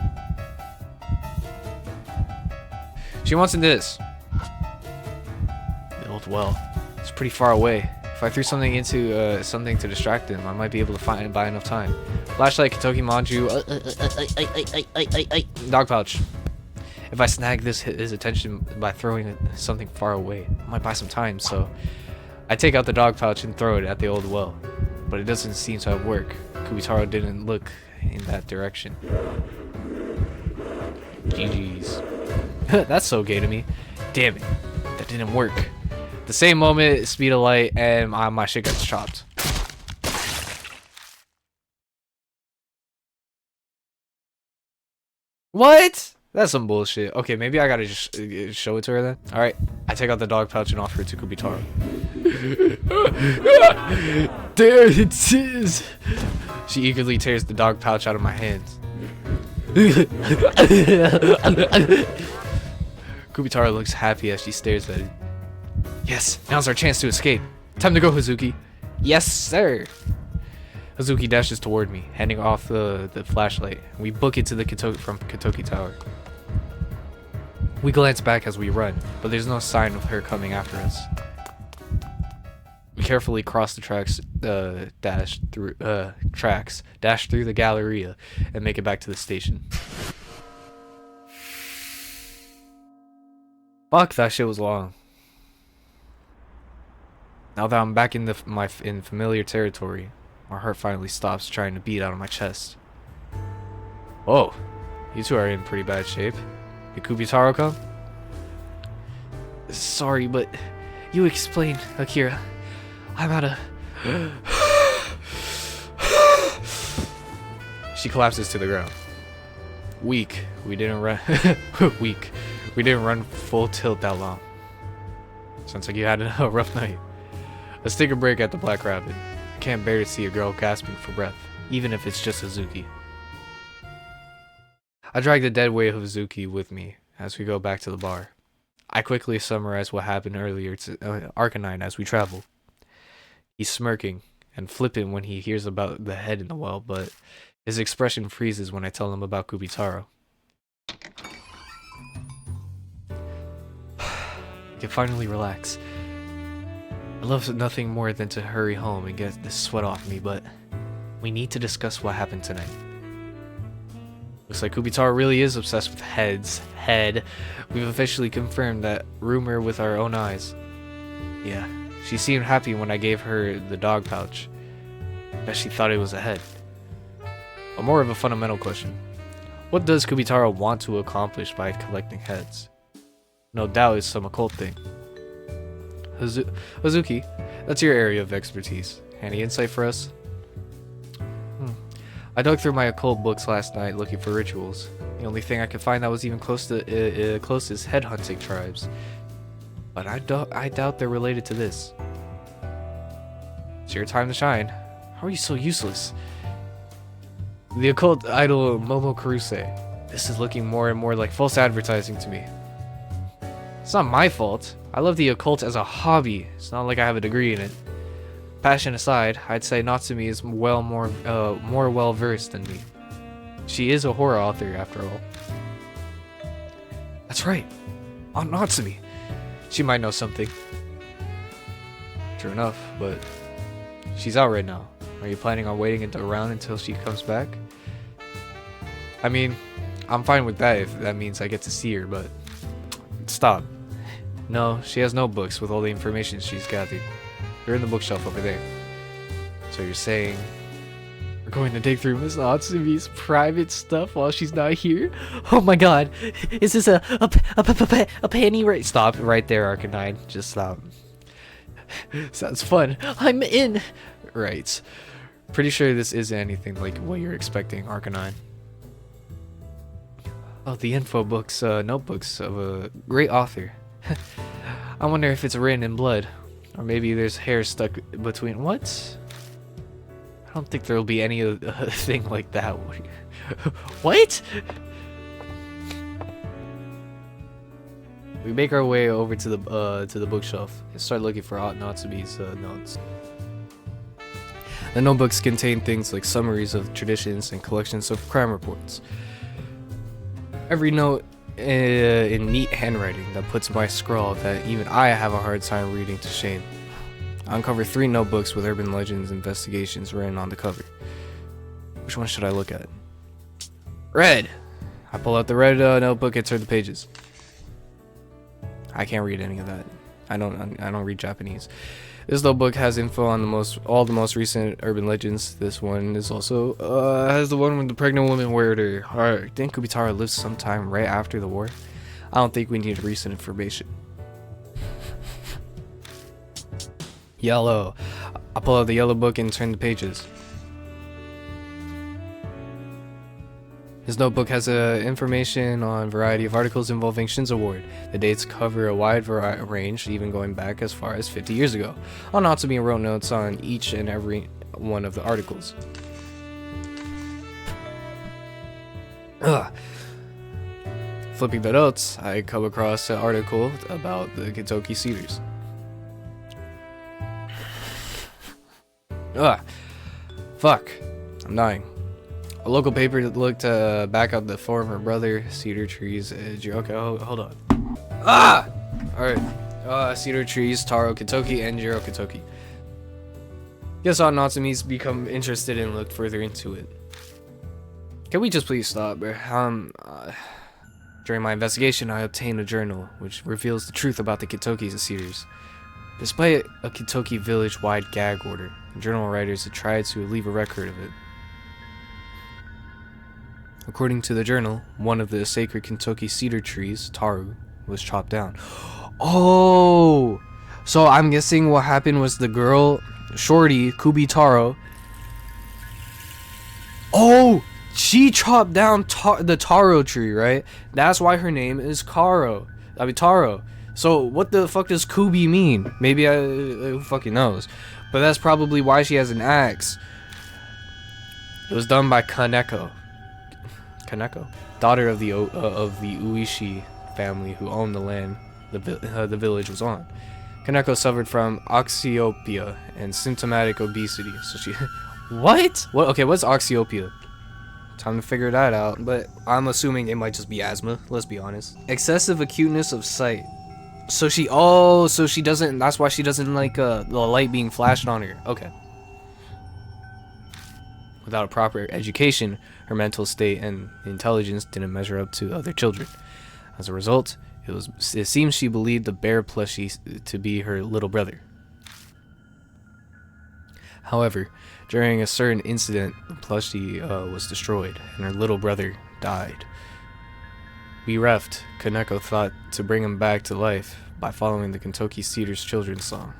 She wants in this. The old well. It's pretty far away. If I threw something into something to distract him, I might be able to find it by enough time. Flashlight, Kitoki Manju, dog pouch. If I snag his attention by throwing something far away, I might buy some time. So I take out the dog pouch and throw it at the old well, but it doesn't seem to have worked. Kubitarou didn't look in that direction. GG's. That's so gay to me. Damn it, that didn't work. The same moment, speed of light, and my shit gets chopped. What? That's some bullshit. Okay, maybe I gotta just show it to her then. Alright, I take out the dog pouch and offer it to Kubitarou. There it is! She eagerly tears the dog pouch out of my hands. Kubitarou looks happy as she stares at it. Yes, now's our chance to escape. Time to go, Hazuki. Yes, sir. Hazuki dashes toward me, handing off the flashlight. We book it to the Kitoki Tower. We glance back as we run, but there's no sign of her coming after us. We carefully cross the tracks, dash through the Galleria, and make it back to the station. Fuck, that shit was long. Now that I'm back in familiar territory, my heart finally stops trying to beat out of my chest. Oh, you two are in pretty bad shape. Did Kubitarou come? Sorry, but you explain, Akira. I'm out of... She collapses to the ground. Weak. We didn't run... Weak. We didn't run full tilt that long. Sounds like you had a rough night. Let's take a break at the Black Rabbit. Can't bear to see a girl gasping for breath, even if it's just Hazuki. I drag the dead weight of Hazuki with me as we go back to the bar. I quickly summarize what happened earlier to Arcanine as we travel. He's smirking and flippant when he hears about the head in the well, but his expression freezes when I tell him about Kubitarou. I can finally relax. I love nothing more than to hurry home and get this sweat off me, but we need to discuss what happened tonight. Looks like Kubitarou really is obsessed with head. We've officially confirmed that rumor with our own eyes. Yeah, she seemed happy when I gave her the dog pouch. Bet she thought it was a head. But more of a fundamental question. What does Kubitarou want to accomplish by collecting heads? No doubt it's some occult thing. Hazuki, that's your area of expertise. Any insight for us? I dug through my occult books last night looking for rituals. The only thing I could find that was even close to closest headhunting tribes. But I doubt they're related to this. It's your time to shine. How are you so useless? The occult idol Momo Karuse. This is looking more and more like false advertising to me. It's not my fault. I love the occult as a hobby. It's not like I have a degree in it. Passion aside, I'd say Natsumi is more well versed than me. She is a horror author after all. That's right. Aunt Natsumi. She might know something. True enough, but she's out right now. Are you planning on waiting around until she comes back? I mean, I'm fine with that if that means I get to see her, but stop. No, she has no books with all the information she's gathered. They're in the bookshelf over there. So you're saying we're going to dig through Miss Natsumi's private stuff while she's not here? Oh my god, is this a penny right? Stop right there, Arcanine. Just stop. Sounds fun. I'm in. Right. Pretty sure this isn't anything like what you're expecting, Arcanine. Oh, the info books, notebooks of a great author. I wonder if it's written in blood. Or maybe there's hair stuck between... What? I don't think there'll be any thing like that. What? We make our way over to the bookshelf and start looking for Aunt Natsumi's notes. The notebooks contain things like summaries of traditions and collections of crime reports. Every note in neat handwriting that puts my scrawl that even I have a hard time reading to shame. I uncover 3 notebooks with urban legends investigations written on the cover. Which one should I look at? Red! I pull out the red notebook and turn the pages. I can't read any of that. I don't read Japanese. This notebook has info on all the most recent urban legends. This one is also has the one with the pregnant woman where her think Kubitarou lived sometime right after the war. I don't think we need recent information. Yellow. I pull out the yellow book and turn the pages. His notebook has information on a variety of articles involving Shinzo Ward. The dates cover a wide range, even going back as far as 50 years ago. Aunt Natsumi wrote notes on each and every one of the articles. Flipping the notes, I come across an article about the Kitoki Cedars. Fuck. I'm dying. A local paper looked back up the former brother Cedar Trees. Okay, hold on. Alright. Cedar Trees, Taro Kitoki, and Jiro Kitoki. Guess Aunt Natsumi's become interested and looked further into it. Can we just please stop, bro? During my investigation, I obtained a journal which reveals the truth about the Kitokis and Cedars. Despite a Kitoki village-wide gag order, the journal writers had tried to leave a record of it. According to the journal, one of the sacred Kentucky cedar trees, Taru, was chopped down. Oh, so I'm guessing what happened was the girl, Shorty, Kubitarou. Oh, she chopped down the taro tree, right? That's why her name is Taro. So what the fuck does Kubi mean? Maybe who fucking knows? But that's probably why she has an axe. It was done by Kaneko, daughter of the Uishi family who owned the land the village was on. Kaneko suffered from oxyopia and symptomatic obesity. So she, what? What? Okay, what's oxyopia? Time to figure that out. But I'm assuming it might just be asthma. Let's be honest. Excessive acuteness of sight. So she, so she doesn't. That's why she doesn't like the light being flashed on her. Okay. Without a proper education, her mental state and intelligence didn't measure up to other children. As a result, it seems she believed the bear plushie to be her little brother. However, during a certain incident, the plushie was destroyed and her little brother died. Bereft, Kaneko thought to bring him back to life by following the Kentucky Cedars children's song.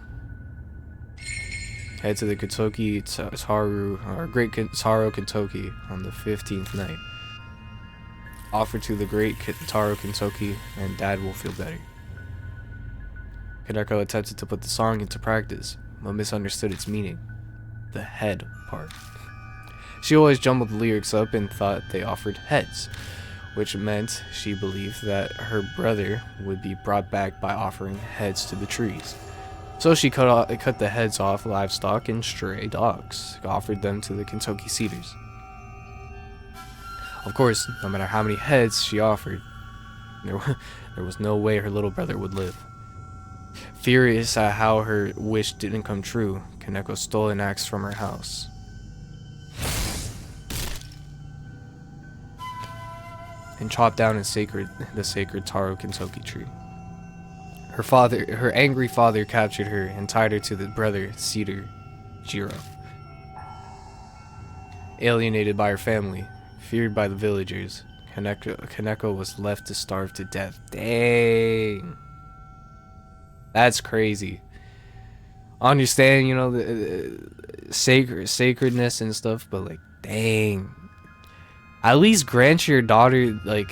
Head to the Kentucky Great Taro Kentucky on the 15th night. Offer to the Great Taro Kentucky and Dad will feel better. Kaneko attempted to put the song into practice, but misunderstood its meaning. The head part. She always jumbled the lyrics up and thought they offered heads, which meant she believed that her brother would be brought back by offering heads to the trees. So she cut the heads off livestock and stray dogs, offered them to the Kentucky Cedars. Of course, no matter how many heads she offered, there was no way her little brother would live. Furious at how her wish didn't come true, Kaneko stole an axe from her house. And chopped down the sacred Taro Kentucky tree. Her angry father captured her and tied her to the brother Cedar, Jiro. Alienated by her family, feared by the villagers, Kaneko was left to starve to death. Dang. That's crazy. I understand, you know, the sacredness and stuff, but like, dang. At least grant your daughter, like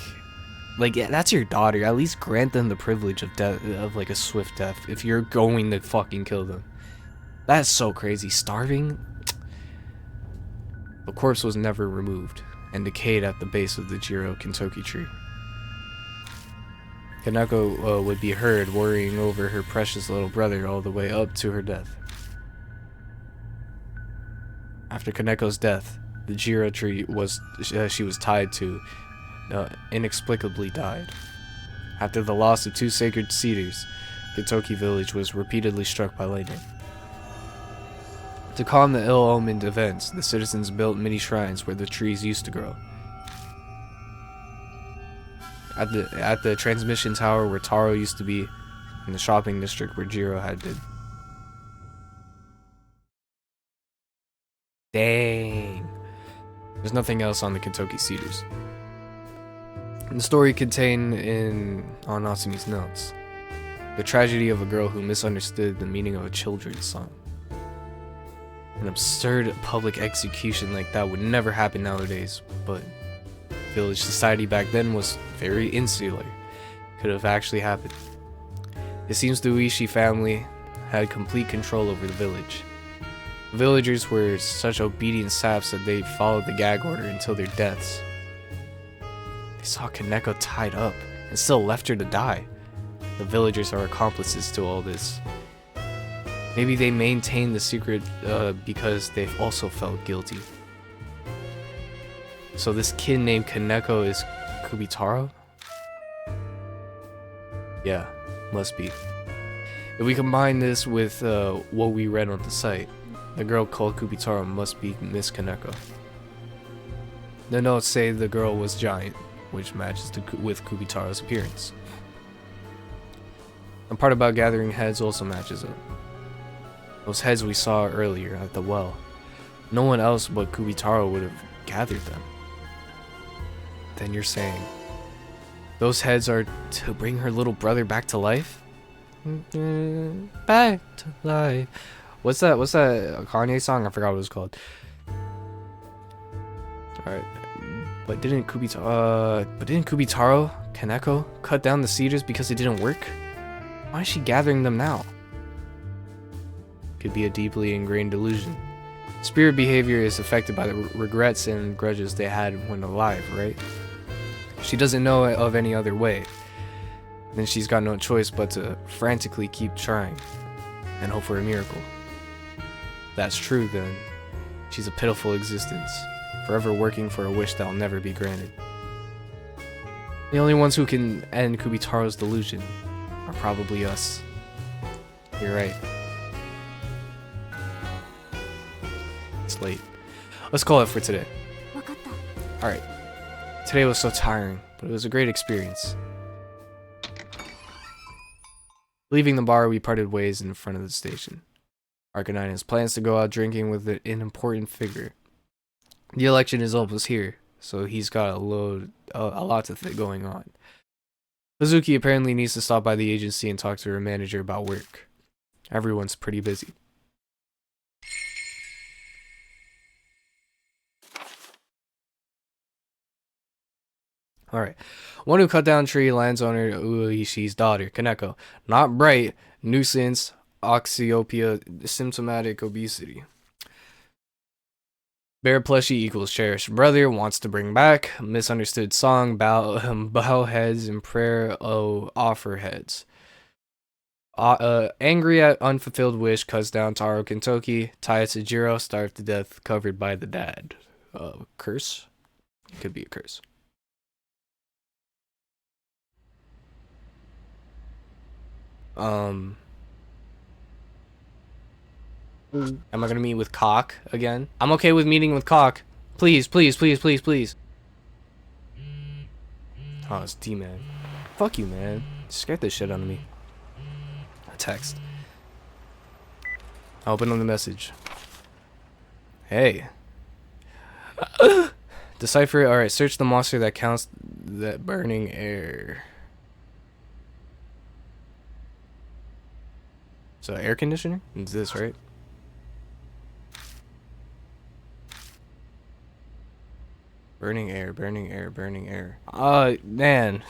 yeah, that's your daughter. At least grant them the privilege of death, of like a swift death, if you're going to fucking kill them. That's so crazy. Starving? The corpse was never removed and decayed at the base of the Jiro Kentucky tree. Kaneko would be heard worrying over her precious little brother all the way up to her death. After Kaneko's death, the Jiro tree she was tied to inexplicably died. After the loss of 2 sacred cedars, Kentucky village was repeatedly struck by lightning. To calm the ill-omened events, the citizens built many shrines where the trees used to grow. At the transmission tower where Taro used to be, in the shopping district where Jiro had been. Dang. There's nothing else on the Kentucky Cedars. The story contained on Natsumi's notes. The tragedy of a girl who misunderstood the meaning of a children's song. An absurd public execution like that would never happen nowadays, but village society back then was very insular. Could have actually happened. It seems the Uishi family had complete control over the village. The villagers were such obedient saps that they followed the gag order until their deaths. They saw Kaneko tied up and still left her to die. The villagers are accomplices to all this. Maybe they maintained the secret because they also felt guilty. So this kid named Kaneko is Kubitarou? Yeah, must be. If we combine this with what we read on the site, the girl called Kubitarou must be Miss Kaneko. The notes say the girl was giant, which matches with Kubitarou's appearance. The part about gathering heads also matches up. Those heads we saw earlier at the well, no one else but Kubitarou would have gathered them. Then you're saying, those heads are to bring her little brother back to life? back to life. What's that Kanye song? I forgot what it was called. Alright. But didn't Kubitarou Kaneko cut down the cedars because it didn't work? Why is she gathering them now? Could be a deeply ingrained delusion. Spirit behavior is affected by the regrets and grudges they had when alive, right? She doesn't know of any other way. Then she's got no choice but to frantically keep trying and hope for a miracle. If that's true, then she's a pitiful existence, forever working for a wish that'll never be granted. The only ones who can end Kubitarou's delusion are probably us. You're right. It's late. Let's call it for today. Alright. Today was so tiring, but it was a great experience. Leaving the bar, we parted ways in front of the station. Arcanine plans to go out drinking with an important figure. The election is almost here, so he's got a lot going on. Hazuki apparently needs to stop by the agency and talk to her manager about work. Everyone's pretty busy. Alright. One who cut down tree lands on her Ueishi's daughter, Kaneko. Not bright, nuisance, oxyopia, symptomatic obesity. Bear plushie equals cherished brother, wants to bring back, misunderstood song, bow heads and prayer, offer heads. Angry at unfulfilled wish, cuts down Taro Kentoki, Taya Tajiro, starved to death, covered by the dad. Curse? It could be a curse. Am I gonna meet with Cock again? I'm okay with meeting with Cock. Please, please, please, please, please. Oh, it's D-Man. Fuck you, man. Scared the shit out of me. A text. I open on the message. Hey. Decipher. Alright, search the monster that counts that burning air. So air conditioner? It's this, right? Burning air, burning air, burning air. Man.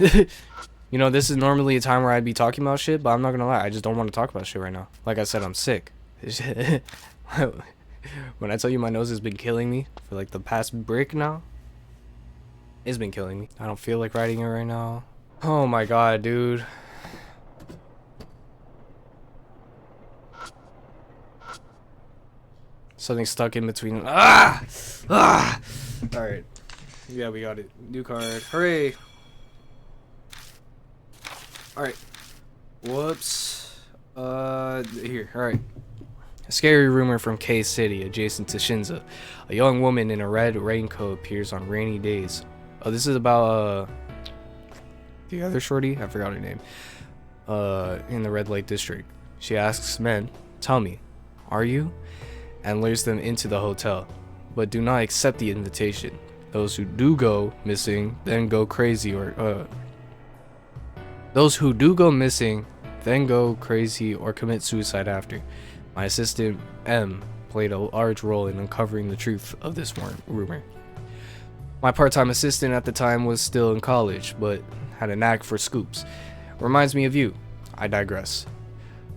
You know, this is normally a time where I'd be talking about shit, but I'm not gonna lie, I just don't want to talk about shit right now. Like I said, I'm sick. When I tell you my nose has been killing me for like the past break now, it's been killing me. I don't feel like writing it right now. Oh my god, dude. Something stuck in between. Ah! Alright. Yeah, we got it. New card. Hooray! Alright. Whoops. Here. Alright. A scary rumor from K City, adjacent to Shinza. A young woman in a red raincoat appears on rainy days. Oh, this is about, the other shorty? I forgot her name. In the red light district. She asks men, "Tell me, are you?" and lures them into the hotel, but do not accept the invitation. Those who do go missing then go crazy or those who do go missing then go crazy or commit suicide after. My assistant M played a large role in uncovering the truth of this rumor. My part-time assistant at the time was still in college, but had a knack for scoops. Reminds me of you. I digress.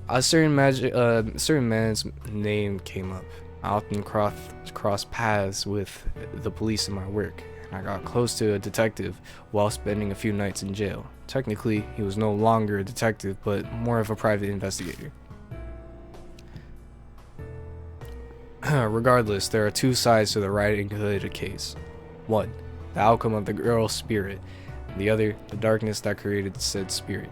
A certain man's name came up. I often crossed paths with the police in my work, and I got close to a detective while spending a few nights in jail. Technically, he was no longer a detective, but more of a private investigator. Regardless, there are two sides to the Riding Hood case. One, the outcome of the girl's spirit. The other, the darkness that created said spirit.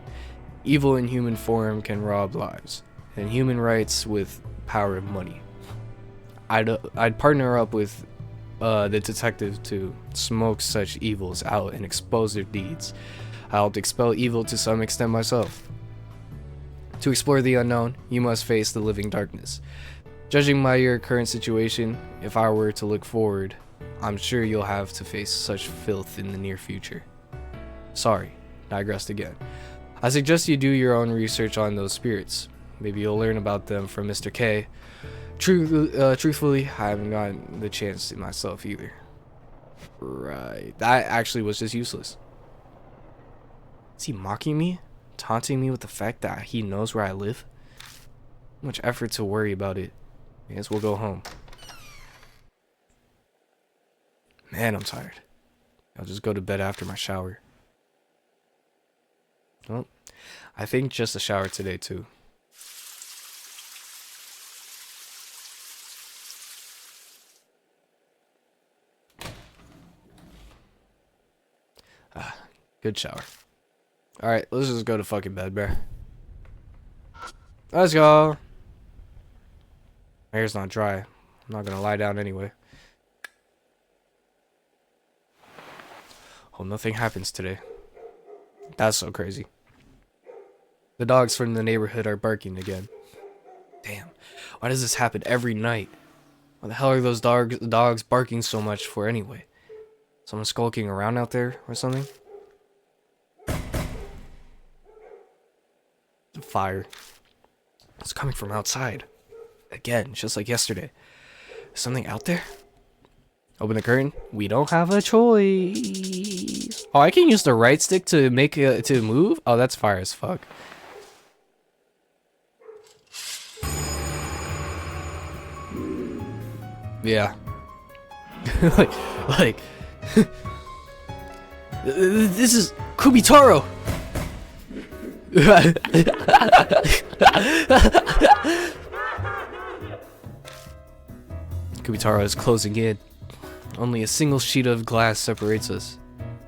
Evil in human form can rob lives, and human rights with power of money. I'd partner up with the detective to smoke such evils out and expose their deeds. I helped expel evil to some extent myself. To explore the unknown, you must face the living darkness. Judging by your current situation, if I were to look forward, I'm sure you'll have to face such filth in the near future. Sorry, digressed again. I suggest you do your own research on those spirits. Maybe you'll learn about them from Mr. K. Truthfully, I haven't gotten the chance to myself either. Right. That actually was just useless. Is he mocking me? Taunting me with the fact that he knows where I live? Much effort to worry about it. I guess we'll go home. Man, I'm tired. I'll just go to bed after my shower. Well, I think just a shower today too. Good shower. Alright, let's just go to fucking bed, bruh. Let's go. My hair's not dry. I'm not gonna lie down anyway. Oh, nothing happens today. That's so crazy. The dogs from the neighborhood are barking again. Damn. Why does this happen every night? What the hell are those dogs barking so much for anyway? Someone skulking around out there or something? Fire. It's coming from outside. Again, just like yesterday. Is something out there? Open the curtain. We don't have a choice. Oh, I can use the right stick to make it to move? Oh, that's fire as fuck. Yeah. like this is Kubitarou. Kubitarou is closing in. Only a single sheet of glass separates us.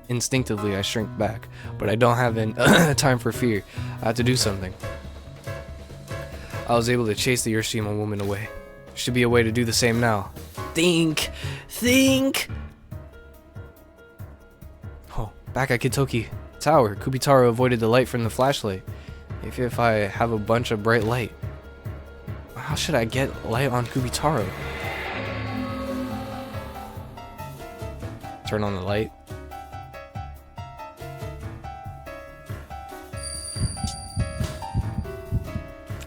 Instinctively, I shrink back, but I don't have time for fear. I have to do something. I was able to chase the Urshima woman away. There should be a way to do the same now. Think! Oh, back at Kitoki Tower, Kubitarou avoided the light from the flashlight. If I have a bunch of bright light, how should I get light on Kubitarou? Turn on the light.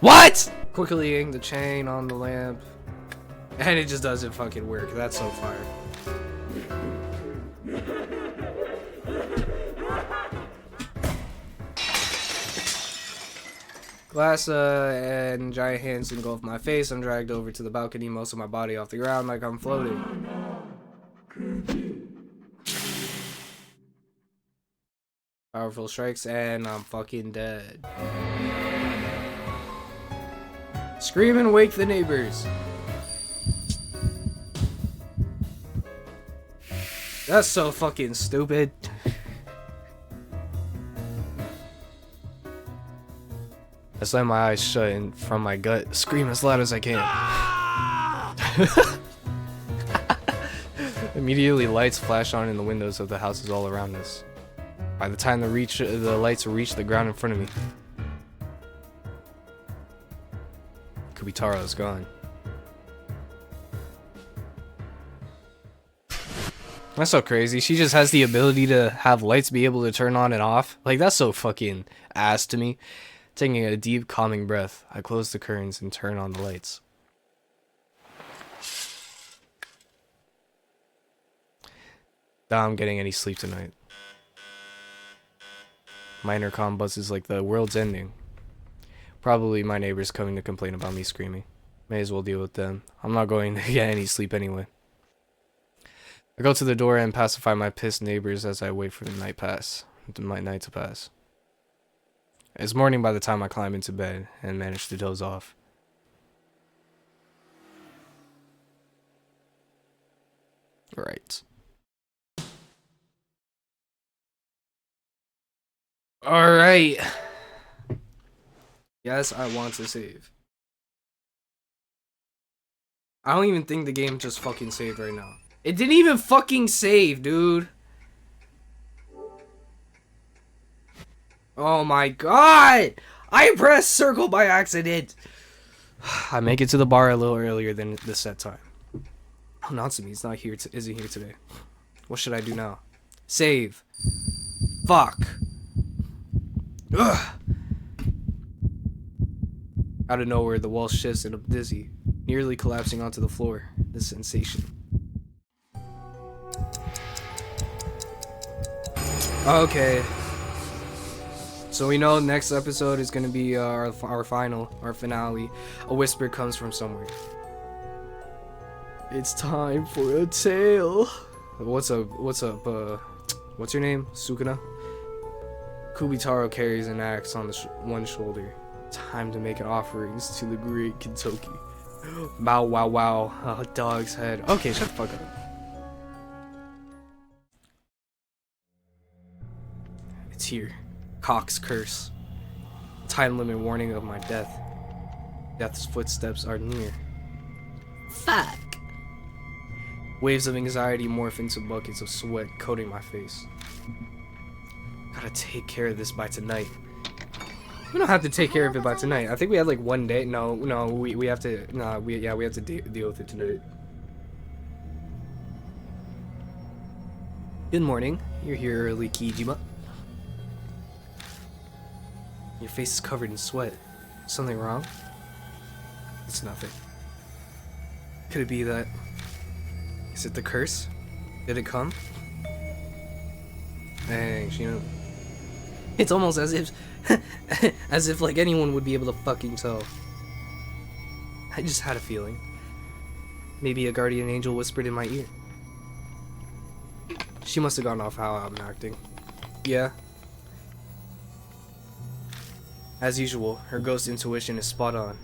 What? Quickly yank the chain on the lamp. And it just doesn't fucking work. That's so fire. Glass and giant hands engulf my face. I'm dragged over to the balcony, most of my body off the ground like I'm floating. Powerful strikes and I'm fucking dead. Scream and wake the neighbors. That's so fucking stupid. I slam my eyes shut and from my gut, scream as loud as I can. Immediately lights flash on in the windows of the houses all around us. By the time the lights reach the ground in front of me, Kubitarou is gone. That's so crazy. She just has the ability to have lights be able to turn on and off. Like, that's so fucking ass to me. Taking a deep, calming breath, I close the curtains and turn on the lights. Now I'm getting any sleep tonight. My intercom buzzes like the world's ending. Probably my neighbors coming to complain about me screaming. May as well deal with them. I'm not going to get any sleep anyway. I go to the door and pacify my pissed neighbors as I wait for the night to pass. It's morning by the time I climb into bed and manage to doze off. Right. Alright. Yes, I want to save. I don't even think the game just fucking saved right now. It didn't even fucking save, dude. Oh my god! I pressed circle by accident! I make it to the bar a little earlier than the set time. Oh, Natsumi, he's not here. Isn't here today. What should I do now? Save. Fuck. Ugh. Out of nowhere, the wall shifts and I'm dizzy, nearly collapsing onto the floor. The sensation. Okay. So we know next episode is gonna be our finale. A whisper comes from somewhere. It's time for a tale. What's up? What's your name? Sukuna? Kubitarou carries an axe on the one shoulder. Time to make offerings to the great Kentucky. Bow wow wow. Dog's head. Okay, shut the fuck up. It's here. Cock's curse. Time limit warning of my death. Death's footsteps are near. Fuck. Waves of anxiety morph into buckets of sweat coating my face. Gotta take care of this by tonight. We don't have to take care of it by tonight. I think we had like one day. No, we have to. Nah, we have to deal with it tonight. Good morning. You're here early, Kijima. Your face is covered in sweat. Something wrong? It's nothing. Could it be that? Is it the curse? Did it come? Dang, you know. It's almost as if as if like anyone would be able to fucking tell. I just had a feeling. Maybe a guardian angel whispered in my ear. She must have gone off how I'm acting. Yeah. As usual, her ghost intuition is spot on.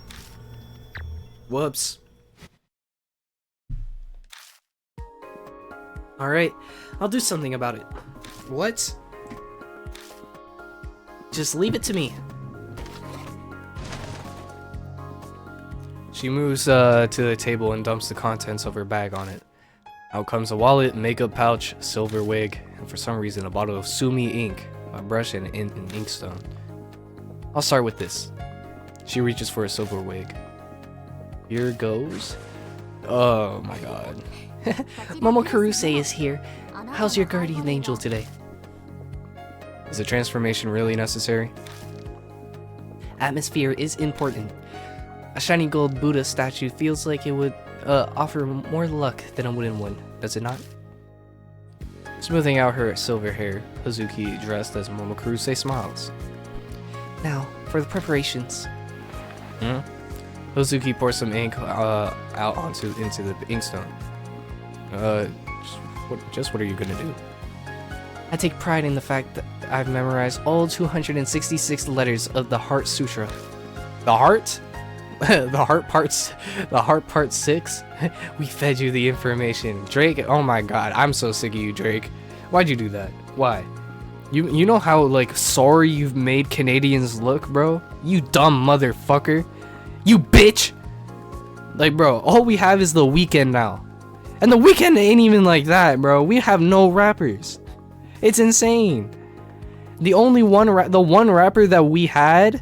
Whoops. Alright, I'll do something about it. What? Just leave it to me. She moves to the table and dumps the contents of her bag on it. Out comes a wallet, makeup pouch, silver wig, and for some reason a bottle of Sumi ink, a brush, and an inkstone. I'll start with this. She reaches for a silver wig. Here goes. Oh my god. Momo Karuse is here. How's your guardian angel today? Is a transformation really necessary? Atmosphere is important. A shiny gold Buddha statue feels like it would offer more luck than a wooden one, does it not? Smoothing out her silver hair, Hazuki, dressed as Momo Karuse, smiles. Now, for the preparations. Hazuki pours some ink out into the inkstone. What are you gonna do? I take pride in the fact that I've memorized all 266 letters of the Heart Sutra. The heart? The heart part 6? We fed you the information. Drake, oh my god, I'm so sick of you, Drake. Why'd you do that? Why? You know how, like, sorry you've made Canadians look, bro? You dumb motherfucker. You bitch! Like, bro, all we have is The Weeknd now. And The Weeknd ain't even like that, bro. We have no rappers. It's insane. The only one rapper that we had,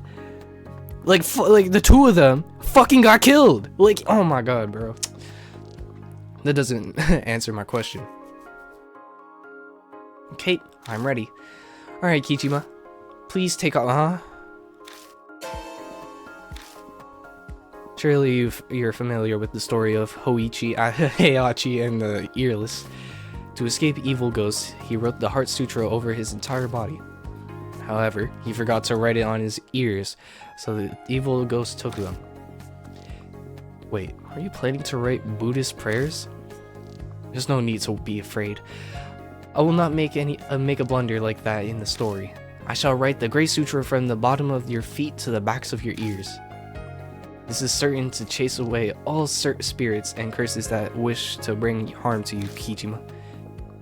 like the two of them, fucking got killed. Like, oh my god, bro. That doesn't answer my question. Okay, I'm ready. Alright, Kichima. Please take off, Surely you're familiar with the story of Hoichi, Heihachi, and the Earless. To escape evil ghosts, he wrote the Heart Sutra over his entire body. However, he forgot to write it on his ears, so the evil ghost took them. Wait, are you planning to write Buddhist prayers? There's no need to be afraid. I will not make a blunder like that in the story. I shall write the Great Sutra from the bottom of your feet to the backs of your ears. This is certain to chase away all spirits and curses that wish to bring harm to you, Kichima.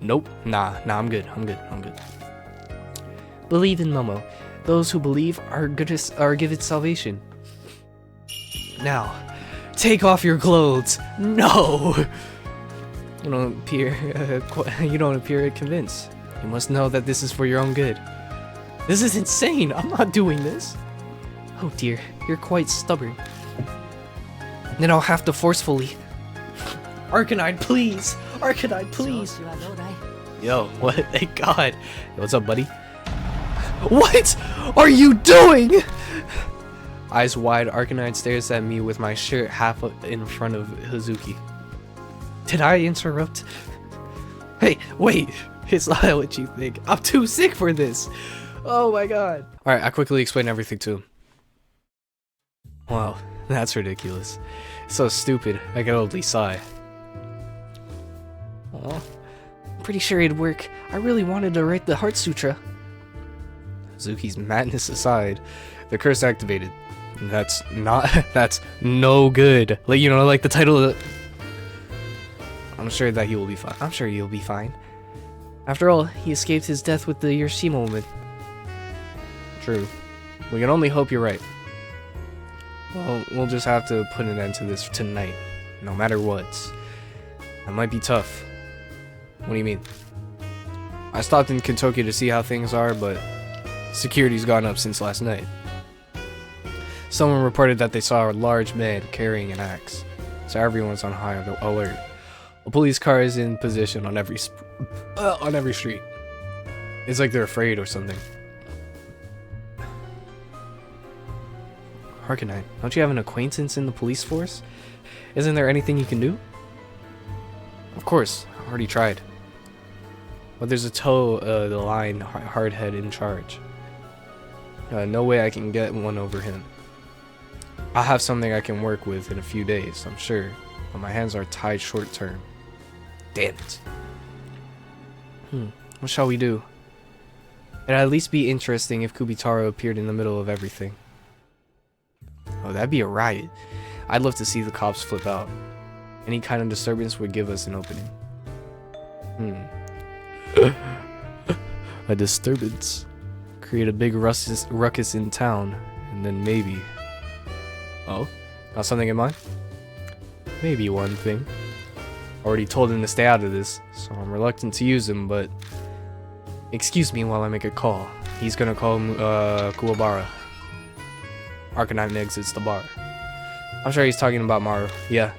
Nope, nah, I'm good. Believe in Momo. Those who believe are given salvation. Now, take off your clothes. No! You don't appear convinced. You must know that this is for your own good. This is insane. I'm not doing this. Oh dear, you're quite stubborn. Then I'll have to forcefully. Arcanine, please! Arcanine, please! Yo, what? Thank God. What's up, buddy? What are you doing? Eyes wide, Arcanine stares at me with my shirt half in front of Hazuki. Did I interrupt? Hey, wait. It's not what you think. I'm too sick for this. Oh my god. Alright, I quickly explained everything to him. Wow, that's ridiculous. So stupid, I can only sigh. Oh, I'm pretty sure it'd work. I really wanted to write the Heart Sutra. Hazuki's madness aside, the curse activated. That's no good. Like, you know, like the title of the... I'm sure that he will be fine. I'm sure he'll be fine. After all, he escaped his death with the Hiroshima woman. True. We can only hope you're right. Well, we'll just have to put an end to this tonight, no matter what. That might be tough. What do you mean? I stopped in Kentucky to see how things are, but security's gone up since last night. Someone reported that they saw a large man carrying an axe, so everyone's on high alert. A police car is in position on every street. It's like they're afraid or something. Arcanine, don't you have an acquaintance in the police force? Isn't there anything you can do? Of course, I already tried. But there's a the line hardhead in charge. No way I can get one over him. I'll have something I can work with in a few days, I'm sure. But my hands are tied short term. Damn it. What shall we do? It'd at least be interesting if Kubitarou appeared in the middle of everything. Oh, that'd be a riot. I'd love to see the cops flip out. Any kind of disturbance would give us an opening. A disturbance. Create a big ruckus in town, and then maybe... Oh? Got something in mind? Maybe one thing. Already told him to stay out of this, so I'm reluctant to use him, but... Excuse me while I make a call. He's gonna call Kuwabara. Arcanine exits the bar. I'm sure he's talking about Maru. Yeah.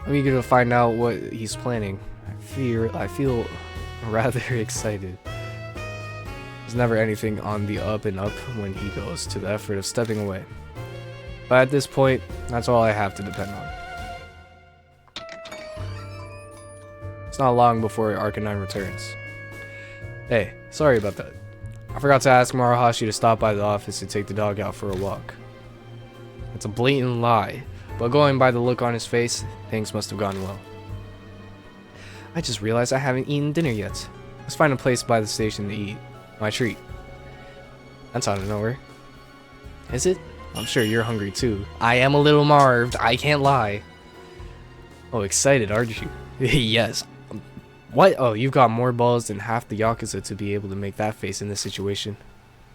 I'm eager to find out what he's planning. I feel rather excited. There's never anything on the up and up when he goes to the effort of stepping away. But at this point, that's all I have to depend on. It's not long before Arcanine returns. Hey, sorry about that. I forgot to ask Maruhashi to stop by the office to take the dog out for a walk. It's a blatant lie, but going by the look on his face, things must have gone well. I just realized I haven't eaten dinner yet. Let's find a place by the station to eat. My treat. That's out of nowhere. Is it? I'm sure you're hungry too. I am a little marved, I can't lie. Oh, excited, aren't you? Yes. What? Oh, you've got more balls than half the Yakuza to be able to make that face in this situation.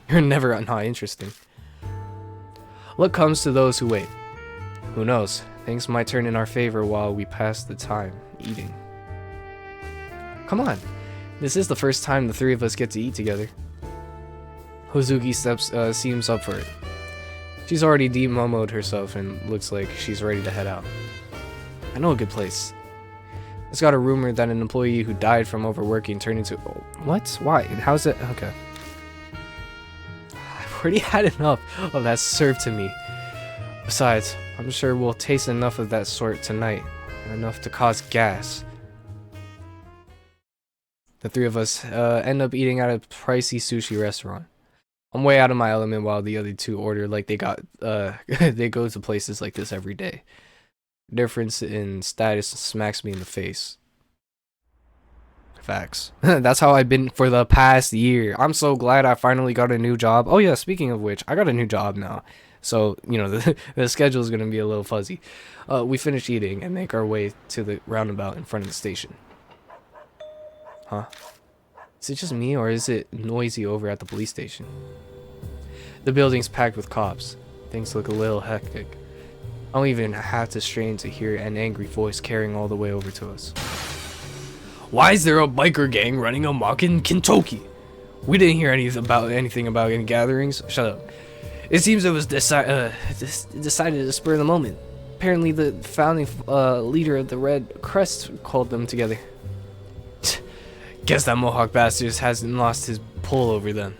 You're never not interesting. Luck comes to those who wait. Who knows? Things might turn in our favor while we pass the time eating. Come on. This is the first time the three of us get to eat together. Hazuki seems up for it. She's already demomoed herself and looks like she's ready to head out. I know a good place. It's got a rumor that an employee who died from overworking turned into... Oh, what? Why? And how's it? Okay. I've already had enough of that served to me. Besides, I'm sure we'll taste enough of that sort tonight. Enough to cause gas. The three of us end up eating at a pricey sushi restaurant. I'm way out of my element while the other two order like they got they go to places like this every day. Difference in status smacks me in the face. Facts. That's how I've been for the past year. I'm so glad I finally got a new job. Oh yeah, speaking of which, I got a new job now. So, you know, the schedule is going to be a little fuzzy. We finish eating and make our way to the roundabout in front of the station. Huh? Is it just me or is it noisy over at the police station? The building's packed with cops. Things look a little hectic. I don't even have to strain to hear an angry voice carrying all the way over to us. Why is there a biker gang running amok in Kentucky? We didn't hear anything about any gatherings. Shut up. It seems it was decided to spur the moment. Apparently the founding leader of the Red Crest called them together. Guess that Mohawk bastard hasn't lost his pull over them.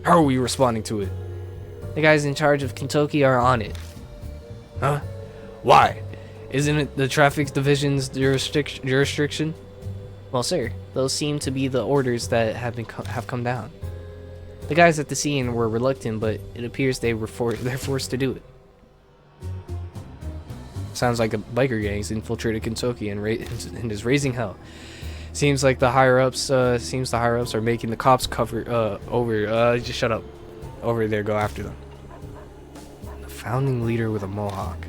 How are we responding to it? The guys in charge of Kentucky are on it. Huh? Why? Isn't it the traffic division's jurisdiction? Well, sir, those seem to be the orders that have come down. The guys at the scene were reluctant, but it appears they're forced to do it. Sounds like a biker gang's infiltrated Kentucky and is raising hell. Seems the higher ups are making the cops just shut up. Over there, go after them. The founding leader with a mohawk.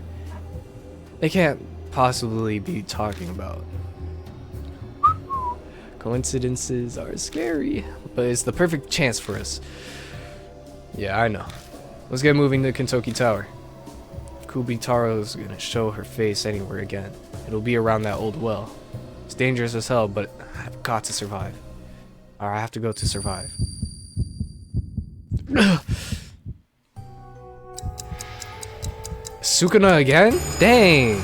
They can't possibly be talking about. Coincidences are scary, but it's the perfect chance for us. Yeah, I know. Let's get moving to Kentucky Tower. If Kubitarou is gonna show her face anywhere again, it'll be around that old well. It's dangerous as hell, but I've got to survive. Or I have to go to survive. Sukuna again? Dang!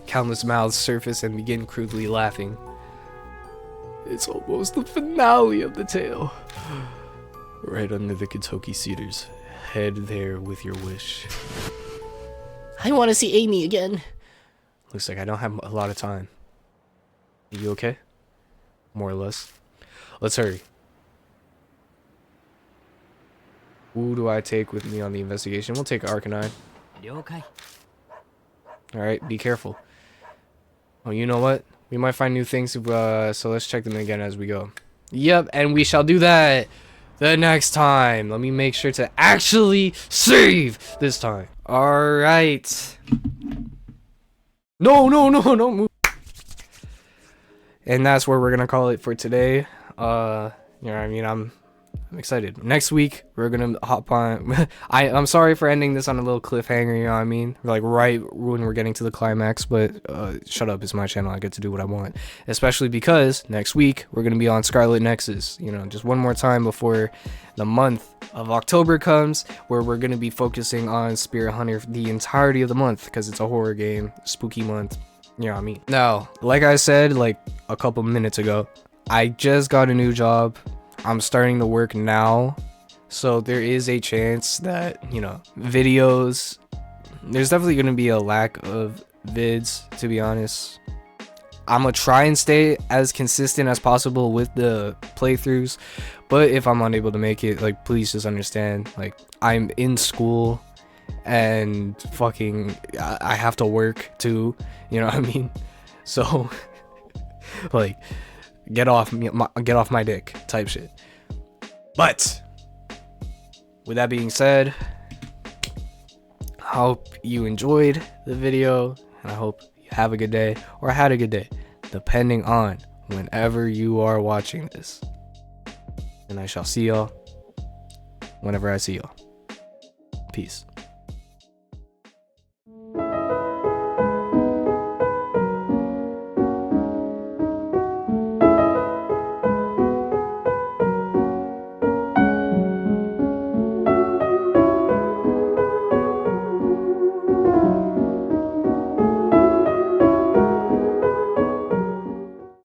Countless mouths surface and begin crudely laughing. It's almost the finale of the tale. Right under the Kentucky cedars. Head there with your wish. I want to see Amy again. Looks like I don't have a lot of time. Are you okay? More or less. Let's hurry. Who do I take with me on the investigation? We'll take Arcanine. Okay. Alright, be careful. Oh, you know what? We might find new things, so let's check them again as we go. Yep, and we shall do that the next time. Let me make sure to actually save this time. Alright. No, move. And that's where we're gonna call it for today. I'm excited. Next week we're gonna hop on. I'm sorry for ending this on a little cliffhanger. You know what I mean? Like right when we're getting to the climax. But shut up! It's my channel. I get to do what I want. Especially because next week we're gonna be on Scarlet Nexus. You know, just one more time before the month of October comes, where we're gonna be focusing on Spirit Hunter the entirety of the month because it's a horror game, spooky month. You know what I mean? Now, like I said, like a couple minutes ago, I just got a new job. I'm starting to work now, so there is a chance that, you know, videos, there's definitely going to be a lack of vids, to be honest. I'm gonna try and stay as consistent as possible with the playthroughs, but if I'm unable to make it, like, please just understand, like, I'm in school and fucking I have to work too, you know what I mean? So like, get off my dick type shit. But with that being said, I hope you enjoyed the video, and I hope you have a good day, or had a good day, depending on whenever you are watching this. And I shall see y'all whenever I see y'all. Peace.